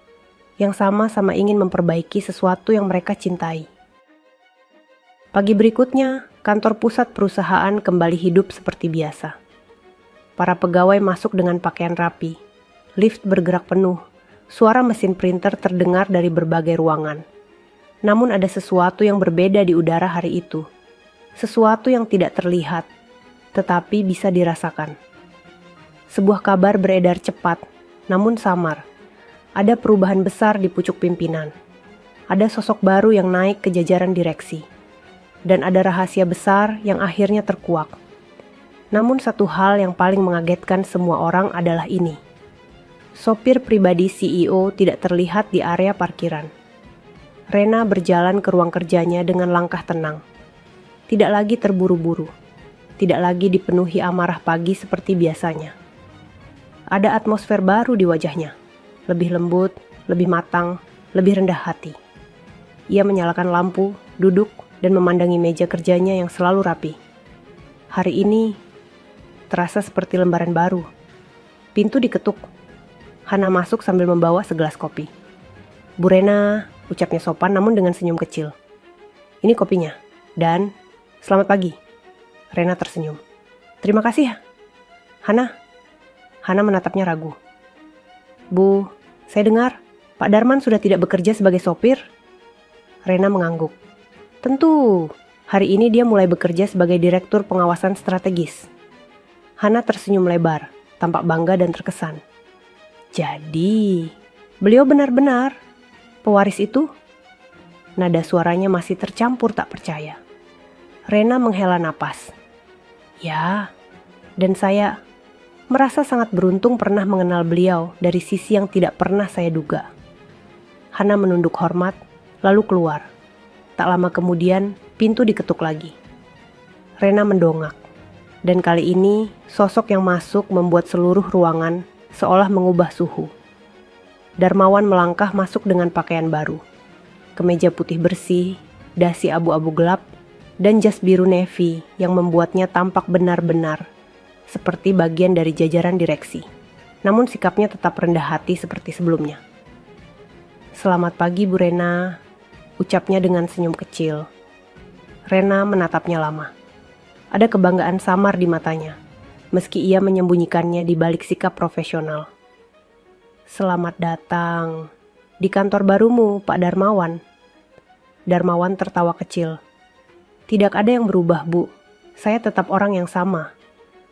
yang sama-sama ingin memperbaiki sesuatu yang mereka cintai. Pagi berikutnya, kantor pusat perusahaan kembali hidup seperti biasa. Para pegawai masuk dengan pakaian rapi. Lift bergerak penuh. Suara mesin printer terdengar dari berbagai ruangan. Namun ada sesuatu yang berbeda di udara hari itu. Sesuatu yang tidak terlihat, tetapi bisa dirasakan. Sebuah kabar beredar cepat, namun samar. Ada perubahan besar di pucuk pimpinan. Ada sosok baru yang naik ke jajaran direksi. Dan ada rahasia besar yang akhirnya terkuak. Namun satu hal yang paling mengagetkan semua orang adalah ini. Sopir pribadi CEO tidak terlihat di area parkiran. Rena berjalan ke ruang kerjanya dengan langkah tenang. Tidak lagi terburu-buru. Tidak lagi dipenuhi amarah pagi seperti biasanya. Ada atmosfer baru di wajahnya. Lebih lembut, lebih matang, lebih rendah hati. Ia menyalakan lampu, duduk, dan memandangi meja kerjanya yang selalu rapi. Hari ini terasa seperti lembaran baru. Pintu diketuk. Hana masuk sambil membawa segelas kopi. Bu Rena, ucapnya sopan namun dengan senyum kecil. Ini kopinya. Dan selamat pagi. Rena tersenyum. Terima kasih ya. Hana menatapnya ragu. Bu, saya dengar Pak Darman sudah tidak bekerja sebagai sopir. Rena mengangguk. Tentu, hari ini dia mulai bekerja sebagai direktur pengawasan strategis. Hana tersenyum lebar, tampak bangga dan terkesan. Jadi, beliau benar-benar pewaris itu? Nada suaranya masih tercampur tak percaya. Rena menghela napas. Ya, dan saya merasa sangat beruntung pernah mengenal beliau dari sisi yang tidak pernah saya duga. Hana menunduk hormat, lalu keluar. Tak lama kemudian, pintu diketuk lagi. Rena mendongak. Dan kali ini, sosok yang masuk membuat seluruh ruangan seolah mengubah suhu. Darmawan melangkah masuk dengan pakaian baru. Kemeja putih bersih, dasi abu-abu gelap, dan jas biru navy yang membuatnya tampak benar-benar seperti bagian dari jajaran direksi. Namun sikapnya tetap rendah hati seperti sebelumnya. Selamat pagi Bu Rena, ucapnya dengan senyum kecil. Rena menatapnya lama. Ada kebanggaan samar di matanya, meski ia menyembunyikannya di balik sikap profesional. Selamat datang di kantor barumu, Pak Darmawan. Darmawan tertawa kecil. Tidak ada yang berubah, Bu. Saya tetap orang yang sama.